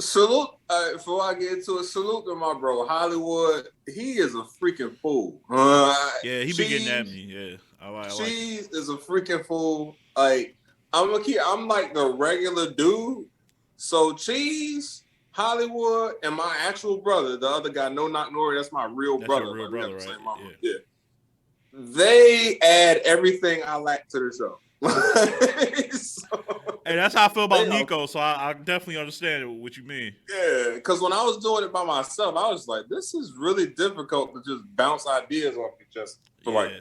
Salute, before I get into it, salute to my bro Hollywood. He is a freaking fool. Yeah, he be getting at me. Yeah, I like Cheese is a freaking fool. Like I'm like the regular dude. So Cheese, Hollywood, and my actual brother, the other guy, No Knock Nori, that's my real brother. Your real brother, right? Yeah. They add everything I lack to the show. Hey, that's how I feel about Nico, so I definitely understand what you mean. Yeah, because when I was doing it by myself, I was like, this is really difficult to just bounce ideas off each other for like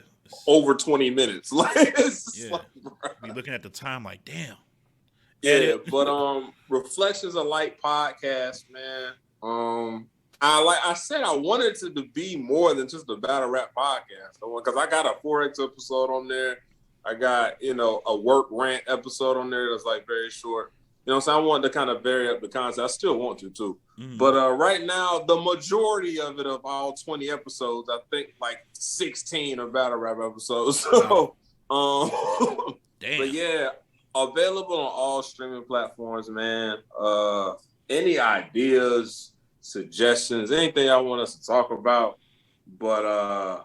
over 20 minutes. Like, be looking at the time like, damn. Yeah, but Reflections of Light podcast, man. I said I wanted it to be more than just a battle rap podcast. Because I got a Forex episode on there. I got, a work rant episode on there that's like very short. So I wanted to kind of vary up the concept. I still want to too. Mm-hmm. But right now, the majority of it, of all 20 episodes, I think like 16 are battle rap episodes. So, damn. But yeah, available on all streaming platforms, man. Any ideas, suggestions, anything y'all want us to talk about. But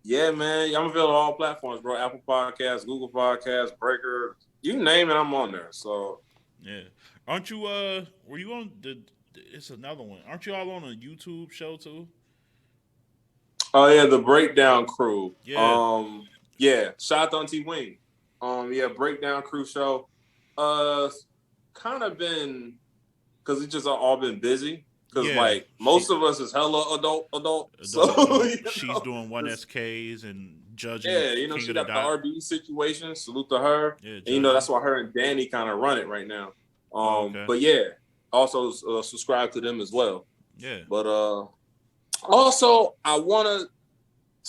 yeah, man, I'm available on all platforms, bro. Apple Podcasts, Google Podcasts, Breaker, you name it, I'm on there. So yeah, aren't you? Were you on the? It's another one. Aren't you all on a YouTube show too? Oh yeah, the Breakdown Crew. Yeah. Yeah. Shout out to T Wing. Yeah, Breakdown Crew show. Kind of been because it's just all been busy. Because like most of us is hella adult. So she's doing 1SKs and judging. Yeah, she got the RB situation. Salute to her. Yeah, and that's why her and Danny kind of run it right now. But yeah, also subscribe to them as well. Yeah. But also I want to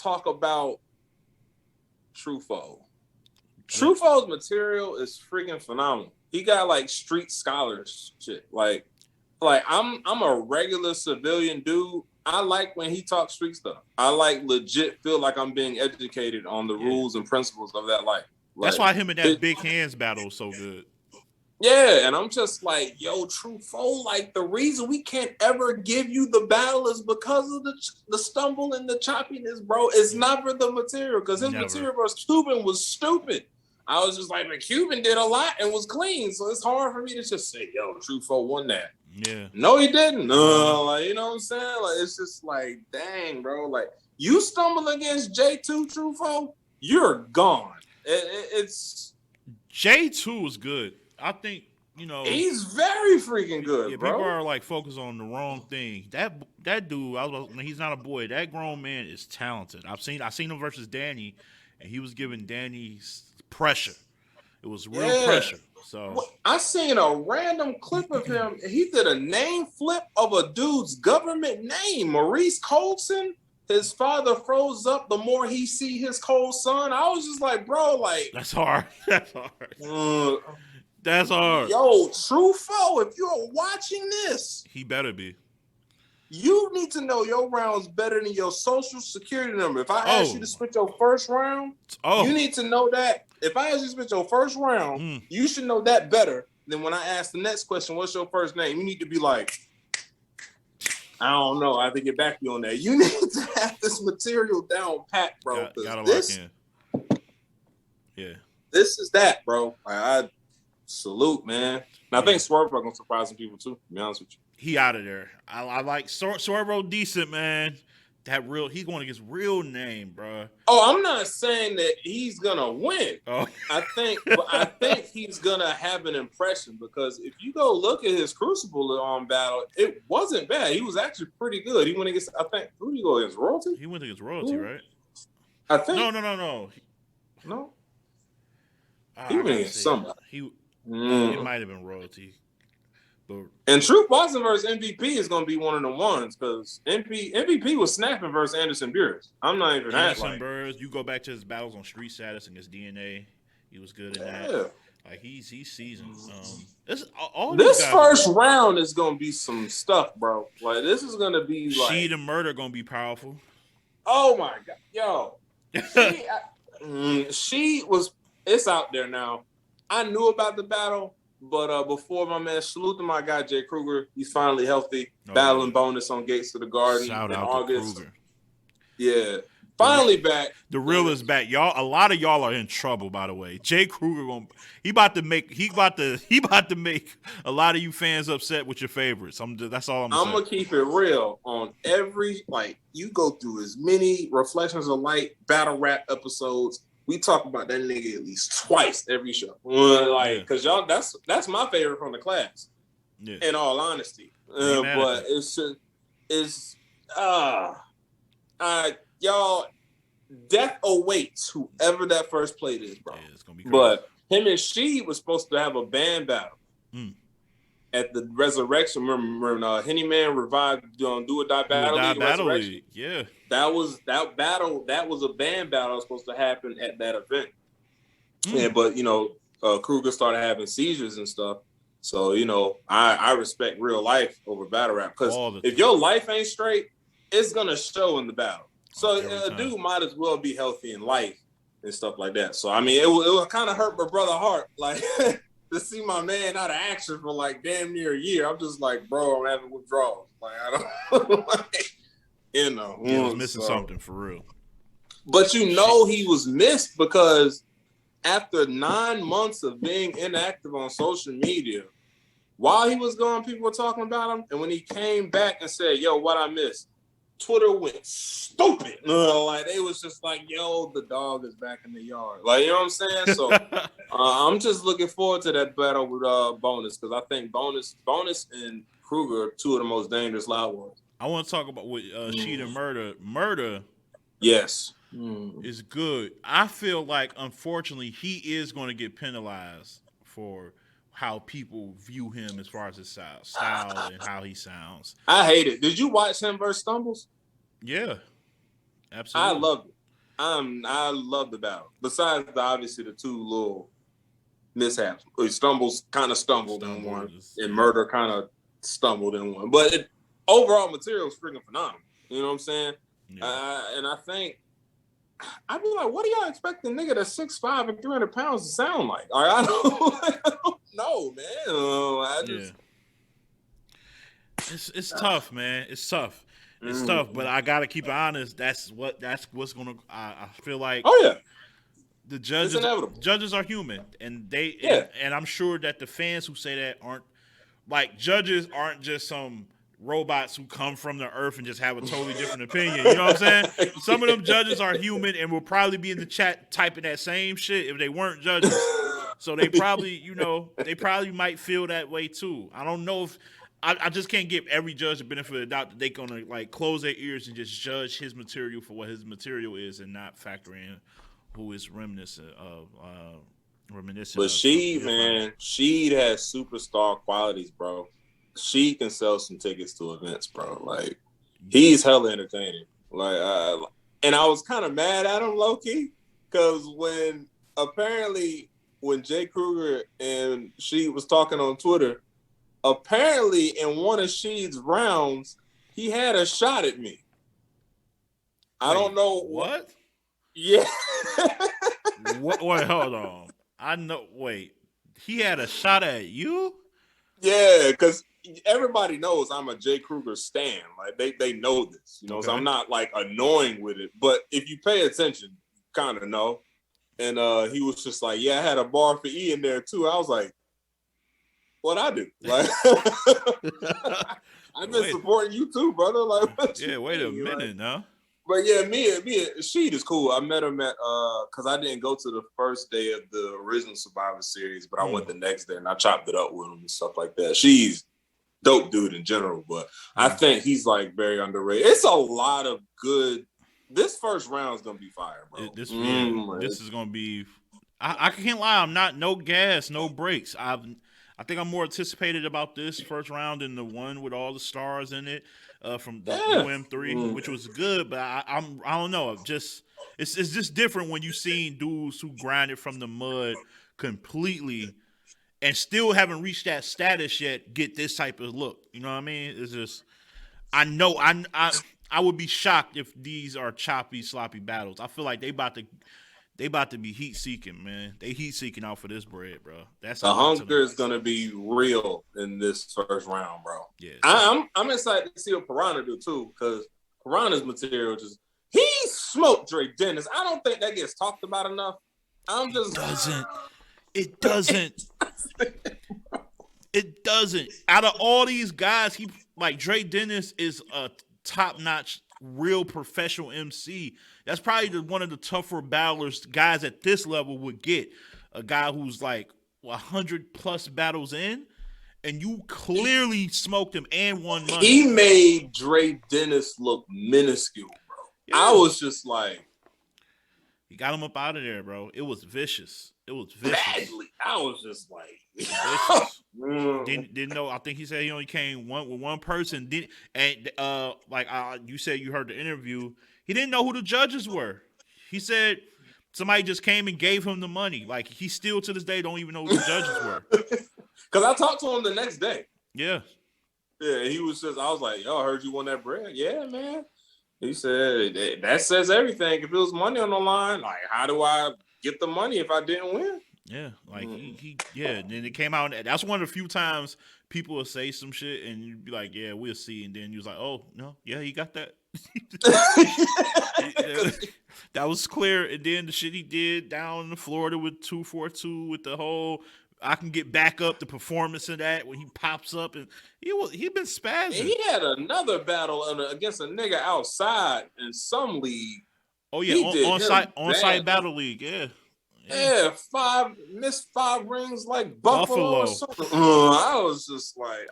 talk about Truffaut. Truffaut's material is freaking phenomenal. He got like street scholars shit. Like I'm a regular civilian dude. I like when he talks street stuff. I like legit feel like I'm being educated on the rules and principles of that life. Like, that's why him and that Big Hands battle is so good. Yeah, and I'm just like, yo, Truffaut, like the reason we can't ever give you the battle is because of the stumble and the choppiness, bro. It's never the material, because his material versus Cuban was stupid. I was just like, the Cuban did a lot and was clean, so it's hard for me to just say, yo, Truffaut won that. Yeah. No, he didn't. Like, you know what I'm saying? Like, it's just like, dang, bro. Like, you stumble against J2 Truffaut, you're gone. It's J2 is good. I think, he's very freaking good, bro. People are like focused on the wrong thing. That dude, he's not a boy. That grown man is talented. I seen him versus Danny, and he was giving Danny pressure. It was real pressure. So I seen a random clip of him. He did a name flip of a dude's government name, Maurice Colson. His father froze up the more he see his cold son. I was just like, bro, like that's hard. That's hard. Yo, Truffaut, if you're watching this, he better be. You need to know your round's better than your social security number. If I ask you to split your first round, you need to know that. If I ask you to split your first round, you should know that better than when I ask the next question, what's your first name? You need to be like, I don't know. I have to get back to you on that. You need to have this material down pat, bro. Gotta lock in. Yeah. This is that, bro. I salute, man. And I think Swerve are gonna surprise some people too, to be honest with you. He out of there. I like Swervo decent, man. He's going against real name, bro. Oh, I'm not saying that he's gonna win. Oh. I think he's gonna have an impression, because if you go look at his Crucible battle, it wasn't bad. He was actually pretty good. He went against, I think, who did he go against? Royalty? He went against Royalty, right? I think. No. No. He went against somebody. It might have been Royalty. But And Truth Watson versus MVP is going to be one of the ones because MVP was snapping versus Anderson Burris. I'm not even Anderson Burris, you go back to his battles on Street Status against DNA. He was good in that. Yeah. Like he's seasoned. All these This guys. first round is going to be some stuff, bro. Like this is going to be Sheed like and Murder gonna be powerful. Oh my god, yo, she was. It's out there now. I knew about the battle, but before my man, salute to my guy Jay Kruger. He's finally healthy. Battling Bonus on Gates to the Garden Shout in out August. to Kruger. Yeah, finally back. The real is back, y'all. A lot of y'all are in trouble, by the way. Jay Kruger he about to make a lot of you fans upset with your favorites. That's all I'm gonna keep it real on every you go through as many Reflections of Light battle rap episodes. We talk about that nigga at least twice every show. Cause y'all that's my favorite from the class. Yeah. In all honesty. But y'all death awaits whoever that first plate is, bro. Yeah, it's gonna be crazy. But him and Sheed was supposed to have a band battle at the Resurrection. Remember Henny Man revived Do or Die Battle League. Yeah, that was that battle. That was a band battle that was supposed to happen at that event. Yeah, but Kruger started having seizures and stuff. So I respect real life over battle rap because if your life ain't straight, it's gonna show in the battle. So a dude might as well be healthy in life and stuff like that. So I mean, it will kind of hurt my brother heart, to see my man out of action for damn near a year. I'm just like, bro, I'm having withdrawals. I don't, he was missing something for real. But he was missed because after 9 months of being inactive on social media, while he was gone, people were talking about him, and when he came back and said, "Yo, what I missed?" Twitter went stupid. They was just like, yo, the dog is back in the yard. You know what I'm saying? So I'm just looking forward to that battle with Bonus because I think Bonus and Kruger are two of the most dangerous loud ones. I want to talk about with Sheed and Murder. Murder, yes, is good. I feel like, unfortunately, he is going to get penalized for how people view him as far as his style and how he sounds. I hate it. Did you watch him versus Stumbles? Yeah, absolutely. I loved it. I love the battle. Besides obviously the two little mishaps, Stumbles kind of stumbled in one, and Murder kind of stumbled in one. But overall material is freaking phenomenal. You know what I'm saying? Yeah. And I think I'd be like, what do y'all expect the nigga that's 6'5" and 300 pounds to sound like? I don't know, man. It's tough, man. It's tough. It's tough, but I gotta keep it honest. That's what's gonna. I feel like. Oh yeah. The judges are human, and and I'm sure that the fans who say that aren't judges aren't just some robots who come from the earth and just have a totally different opinion. You know what I'm saying? Some of them judges are human and will probably be in the chat typing that same shit if they weren't judges. So they probably, might feel that way too. I don't know if I just can't give every judge the benefit of the doubt that they're gonna close their ears and just judge his material for what his material is and not factor in who is reminiscent of. But Sheed, man, Sheed has superstar qualities, bro. Sheed can sell some tickets to events, bro. He's hella entertaining. And I was kind of mad at him, low key, because when Jay Kruger and Sheed was talking on Twitter, apparently in one of Sheed's rounds, he had a shot at me. I don't know what. Yeah. Wait, hold on. I know. Wait, he had a shot at you? Yeah, because everybody knows I'm a Jay Kruger stan. They know this, so I'm not annoying with it. But if you pay attention, kind of know. And he was just like, yeah, I had a bar for E in there too. I was like, what I do? I've been supporting you too, brother. Wait a minute now. But yeah, me and Sheed is cool. I met him at because I didn't go to the first day of the original Survivor Series, but I went the next day and I chopped it up with him and stuff like that. She's dope dude in general, but I think he's very underrated. It's a lot of good. This first round is gonna be fire, bro. This is gonna be. I can't lie. I'm not no gas, no brakes. I think I'm more anticipated about this first round than the one with all the stars in it from the Yeah. UM3, which was good. But I don't know. It's just different when you seen dudes who grinded from the mud completely and still haven't reached that status yet get this type of look. You know what I mean? It's just I know I would be shocked if these are choppy, sloppy battles. I feel like they about to be heat seeking, man. They heat seeking out for this bread, bro. That's The how much hunger is gonna be real in this first round, bro. Yeah, I'm excited to see what Piranha do too, because Piranha's material just he smoked Dre Dennis. I don't think that gets talked about enough. It doesn't. It doesn't. Out of all these guys, he like Dre Dennis is a top notch, real professional MC. That's probably one of the tougher battlers guys at this level would get. A guy who's like 100 plus battles in, and you clearly smoked him and won money. He made Dre Dennis look minuscule, bro. Yeah. I was just like, he got him up out of there, bro. It was vicious. It was vicious. Badly. I was just like, didn't know. I think he said he only came with one person. You said you heard the interview. He didn't know who the judges were. He said somebody just came and gave him the money. Like he still to this day don't even know who the judges were. Because I talked to him the next day. Yeah. Yeah, he was just. I was like, "Yo, I heard you won that bread." Yeah, man. He said that says everything. If it was money on the line, like how do I get the money if I didn't win? Yeah, like and then it came out. That's one of the few times people will say some shit and you'd be like, "Yeah, we'll see," and then you was like, "Oh no, yeah, he got that." That was clear. And then the shit he did down in Florida with 242 with the whole I can get back up, the performance of that when he pops up and he been spazzing. And he had another battle against a nigga outside in some league. Oh yeah, on site battle league, yeah. Yeah, missed 5 rings like Buffalo. Or something. I was just like,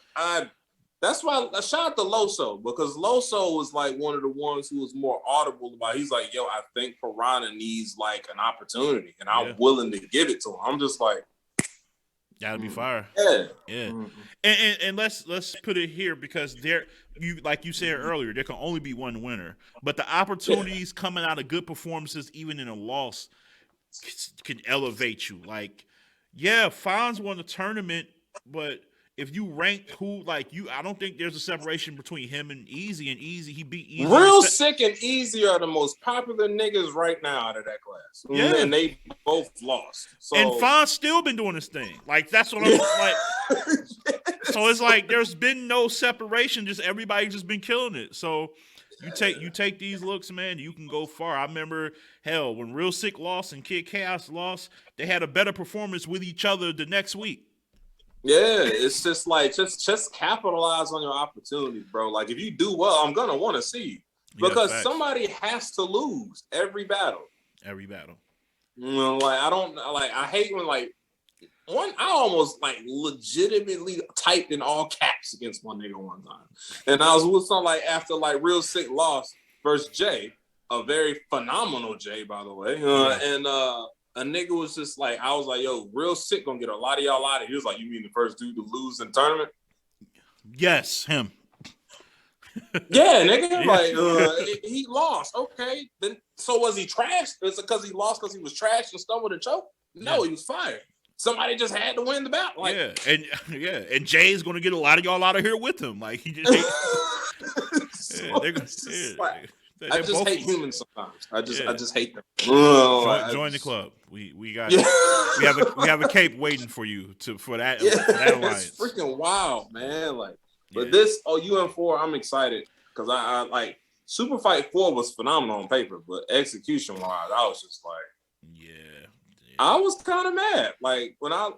that's why I shout out to Loso, because Loso was like one of the ones who was more audible about. He's like, yo, I think Piranha needs like an opportunity, and I'm willing to give it to him. I'm just like, gotta be fire. Yeah. Mm-hmm. And let's put it here, because like you said earlier, there can only be one winner. But the opportunities coming out of good performances, even in a loss, can elevate you. Like, yeah, Fonz won the tournament, but if you rank I don't think there's a separation between him and Easy. And Easy, he beat Easy. Real Sick and Easy are the most popular niggas right now out of that class. Yeah, and they both lost. So. And Fonz still been doing his thing. Like that's what I'm like. So it's like there's been no separation. Just everybody just been killing it. So. You take these looks, man, you can go far. I remember, hell, when Real Sick lost and Kid Chaos lost, they had a better performance with each other the next week. Yeah, it's just like, just capitalize on your opportunities, bro. Like, if you do well, I'm going to want to see you. Because somebody has to lose every battle. Every battle. You know, I hate when, I almost legitimately typed in all caps against one nigga one time. And I was with something after Real Sick lost versus Jay, a very phenomenal Jay, by the way. And a nigga was just like, I was like, yo, Real Sick gonna get a lot of y'all out of here. He was like, you mean the first dude to lose in the tournament? Yes, him. Yeah, nigga. He lost. Okay. Then so was he trashed? Is it because he lost because he was trashed and stumbled and choked? No, he was fired. Somebody just had to win the battle. And Jay's gonna get a lot of y'all out of here with him. Like he just I just hate humans sometimes. I just hate them. Join the club. We have a cape waiting for you for that alliance. It's freaking wild, man. This UM4, I'm excited because I like Super Fight 4 was phenomenal on paper, but execution wise, I was just like, I was kind of mad. Like when I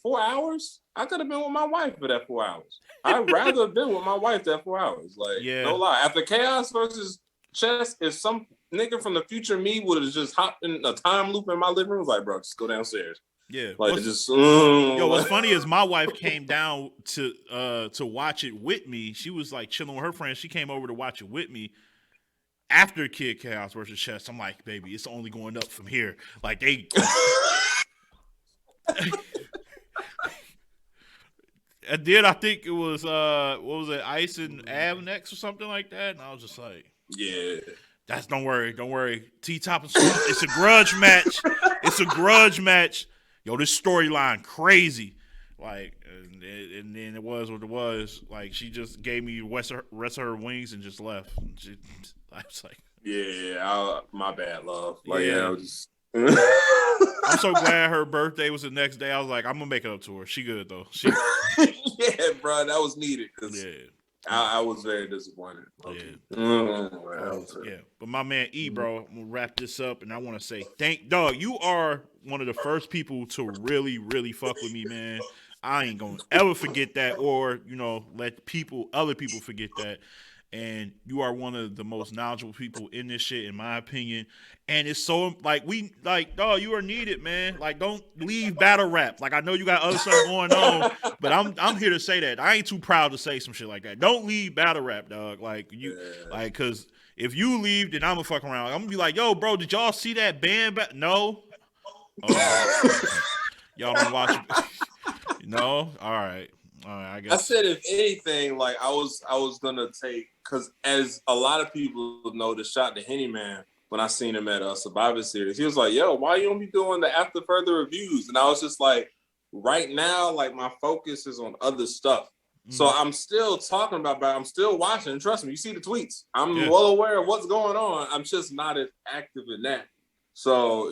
4 hours, I could have been with my wife for that 4 hours. I'd rather have been with my wife that 4 hours. No lie. After Chaos versus Chess, if some nigga from the future me would have just hopped in a time loop in my living room, like, bro, just go downstairs. Yeah. What's funny is my wife came down to watch it with me. She was like chilling with her friends. She came over to watch it with me. After Kid Chaos versus Chess, I'm like, baby, it's only going up from here. Like And then I think it was what was it, Ice and Av next or something like that, and I was just like, Yeah. don't worry. T-Top and Snoop, it's a grudge match. It's a grudge match. Yo, this storyline crazy. Like, and then it was what it was. Like, she just gave me the rest of her wings and just left. I was like, yeah, my bad, love. Like, yeah. I was just. I'm so glad her birthday was the next day. I was like, I'm gonna make it up to her. She good though. Yeah, bro, that was needed because I was very disappointed. Okay. Yeah, but my man E, bro, I'm gonna wrap this up, and I want to say, dog. You are one of the first people to really, really fuck with me, man. I ain't gonna ever forget that, or let other people forget that. And you are one of the most knowledgeable people in this shit, in my opinion. And it's so dog, you are needed, man. Like, don't leave battle rap. Like, I know you got other stuff going on, but I'm here to say that. I ain't too proud to say some shit like that. Don't leave battle rap, dog. Like, cause if you leave, then I'm gonna fuck around. I'm gonna be like, yo, bro, did y'all see that band back? No. Y'all don't watch it. No? All right, I guess. I said, if anything, like I was gonna take, because as a lot of people know, the shot to Henny Man when I seen him at a Survivor Series, he was like, "Yo, why you don't be doing the after further reviews?" And I was just like, right now, like my focus is on other stuff. So I'm still talking about, but I'm still watching. Trust me, you see the tweets. I'm well aware of what's going on. I'm just not as active in that. So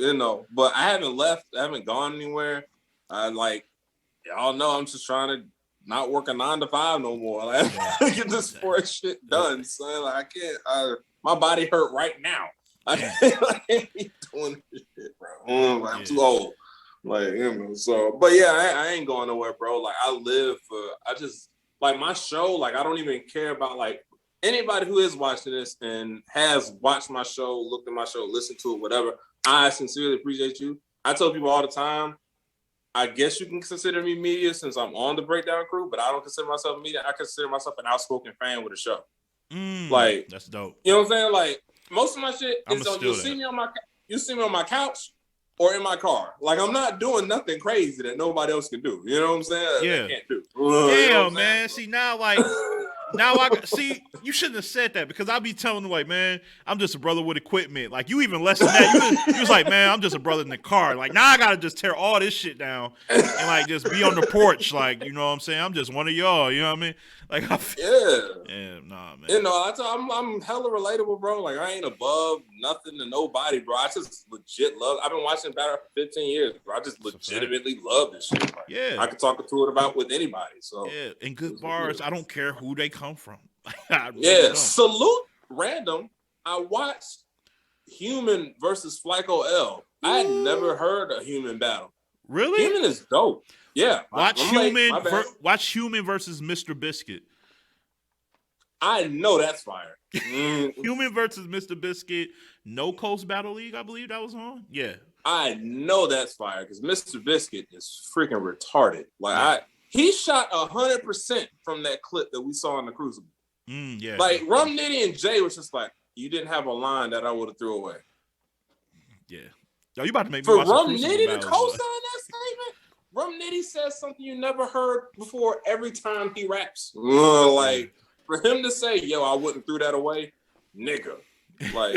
but I haven't left. I haven't gone anywhere. Y'all know I'm just trying to not work a 9 to 5 no more. Like, get this sports shit done. So like, I can't. My body hurt right now. I can't be doing this shit, bro. I'm too old. Like, so, but yeah, I ain't going nowhere, bro. Like, I just like my show. Like, I don't even care about like anybody who is watching this and has watched my show, looked at my show, listened to it, whatever. I sincerely appreciate you. I tell people all the time, I guess you can consider me media since I'm on the Breakdown crew, but I don't consider myself media. I consider myself an outspoken fan with a show. Like, that's dope. You know what I'm saying? Like, most of my shit is you'll see me on my couch or in my car. Like, I'm not doing nothing crazy that nobody else can do. You know what I'm saying? Yeah. I can't do. Damn, man. See, now I see. You shouldn't have said that, because I'll be telling them like, man, I'm just a brother with equipment. Like, you even less than that. You was like, man, I'm just a brother in the car. Like, now I gotta just tear all this shit down and like just be on the porch. Like, you know what I'm saying? I'm just one of y'all. You know what I mean? Like, yeah, nah, man. I'm hella relatable, bro. Like, I ain't above nothing to nobody, bro. I just legit love. I've been watching Battle for 15 years, bro. I just legitimately love this shit. Like, yeah, I can talk to it about with anybody. So yeah, and good bars. I don't care who they come from. Salute random. I watched Human versus Flyco L. I had never heard a Human battle. Really? Human is dope. Yeah. Watch Human versus Mr. Biscuit. I know that's fire. Human versus Mr. Biscuit. No Coast Battle League, I believe that was on. Yeah. I know that's fire because Mr. Biscuit is freaking retarded. Like, he shot 100% from that clip that we saw in the Crucible. Yeah. Like, Rum Nitty and Jay was just like, you didn't have a line that I would have threw away. Yeah. Yo, you about to make me for watch Rum Nitty to co-sign that statement? Rum Nitty says something you never heard before every time he raps. Like, for him to say, yo, I wouldn't threw that away, nigga. Like,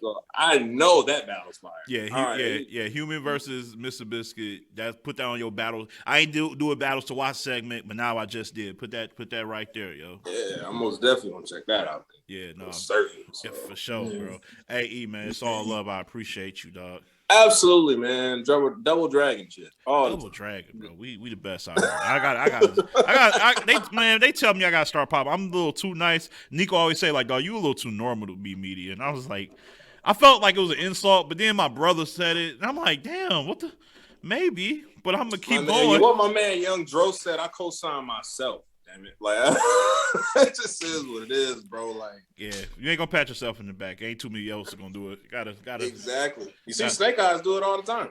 so I know that battle's fire. Yeah, Human versus Mr. Biscuit. Put that on your battles. I ain't do a battles to watch segment, but now I just did. Put that right there, yo. Yeah, I'm most definitely gonna check that out. Yeah, no, certain. So. Yeah, for sure, bro. Hey, E, man, it's all love. I appreciate you, dog. Absolutely, man. Double Dragon shit. Double Dragon, bro. We the best out here. They tell me I gotta start popping. I'm a little too nice. Nico always say like, dog, you a little too normal to be media. And I was like, I felt like it was an insult, but then my brother said it, and I'm like, damn, what the? Maybe, but I'm gonna keep going. What my man Young Dro said, I co-sign myself. Damn it, like it just is what it is, bro. Like, yeah, you ain't gonna pat yourself in the back. Ain't too many else gonna do it. Gotta exactly. You see, Snake Eyes do it all the time.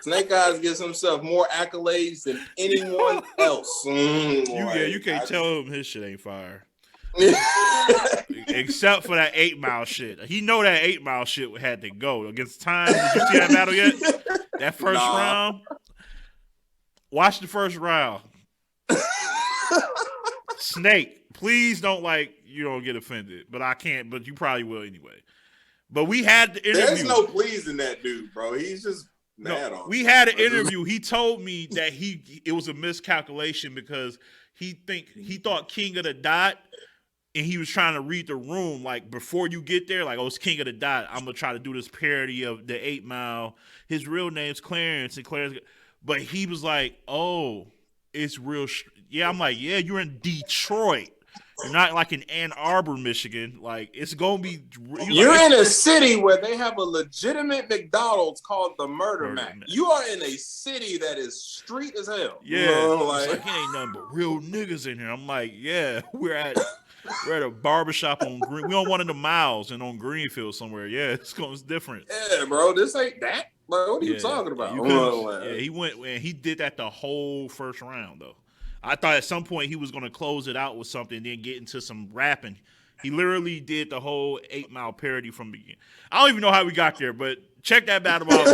Snake Eyes gives himself more accolades than anyone else. You can't tell him his shit ain't fire. Except for that 8 Mile shit. He know that 8 Mile shit had to go against Time. Did you see that battle yet? That first round. Watch the first round. Snake, please don't get offended, but I can't. But you probably will anyway. But we had the interview. There's no pleasing that dude, bro. He's just mad on. We had an interview. He told me that it was a miscalculation because he thought King of the Dot, and he was trying to read the room like before you get there, like, oh, it's King of the Dot. I'm gonna try to do this parody of the 8 Mile. His real name's Clarence, and Clarence, but he was like, oh, it's real. Yeah, I'm like, yeah, you're in Detroit. You're not like in Ann Arbor, Michigan. Like, it's gonna be. You're in a city where they have a legitimate McDonald's called the Murder Mac. You are in a city that is street as hell. Yeah, you know, like it ain't nothing but real niggas in here. I'm like, yeah, we're at a barbershop on Green. We on one of the miles and on Greenfield somewhere. Yeah, it's different. Yeah, bro, this ain't that. Like, what are you talking about? He went and he did that the whole first round though. I thought at some point he was going to close it out with something and then get into some rapping. He literally did the whole 8 Mile parody from the beginning. I don't even know how we got there, but check that battle out.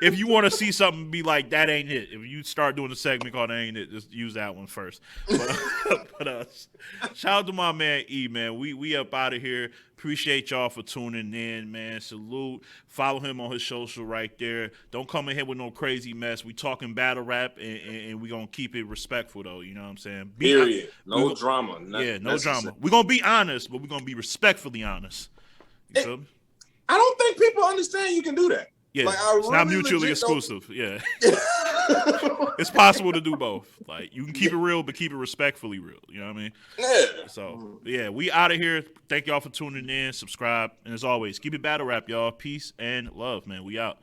If you want to see something be like, that ain't it. If you start doing a segment called That Ain't It, just use that one first. But shout out to my man E, man. We up out of here. Appreciate y'all for tuning in, man. Salute. Follow him on his social right there. Don't come in here with no crazy mess. We talking battle rap, and we going to keep it respectful, though. You know what I'm saying? Period. No drama. Yeah, no drama. We're going to be honest, but we're going to be respectfully honest. You feel me? I don't think people understand you can do that. Yeah, like, it's not mutually exclusive. Yeah. It's possible to do both. Like, you can keep it real, but keep it respectfully real. You know what I mean? Yeah. So, yeah, we out of here. Thank y'all for tuning in. Subscribe. And as always, keep it battle rap, y'all. Peace and love, man. We out.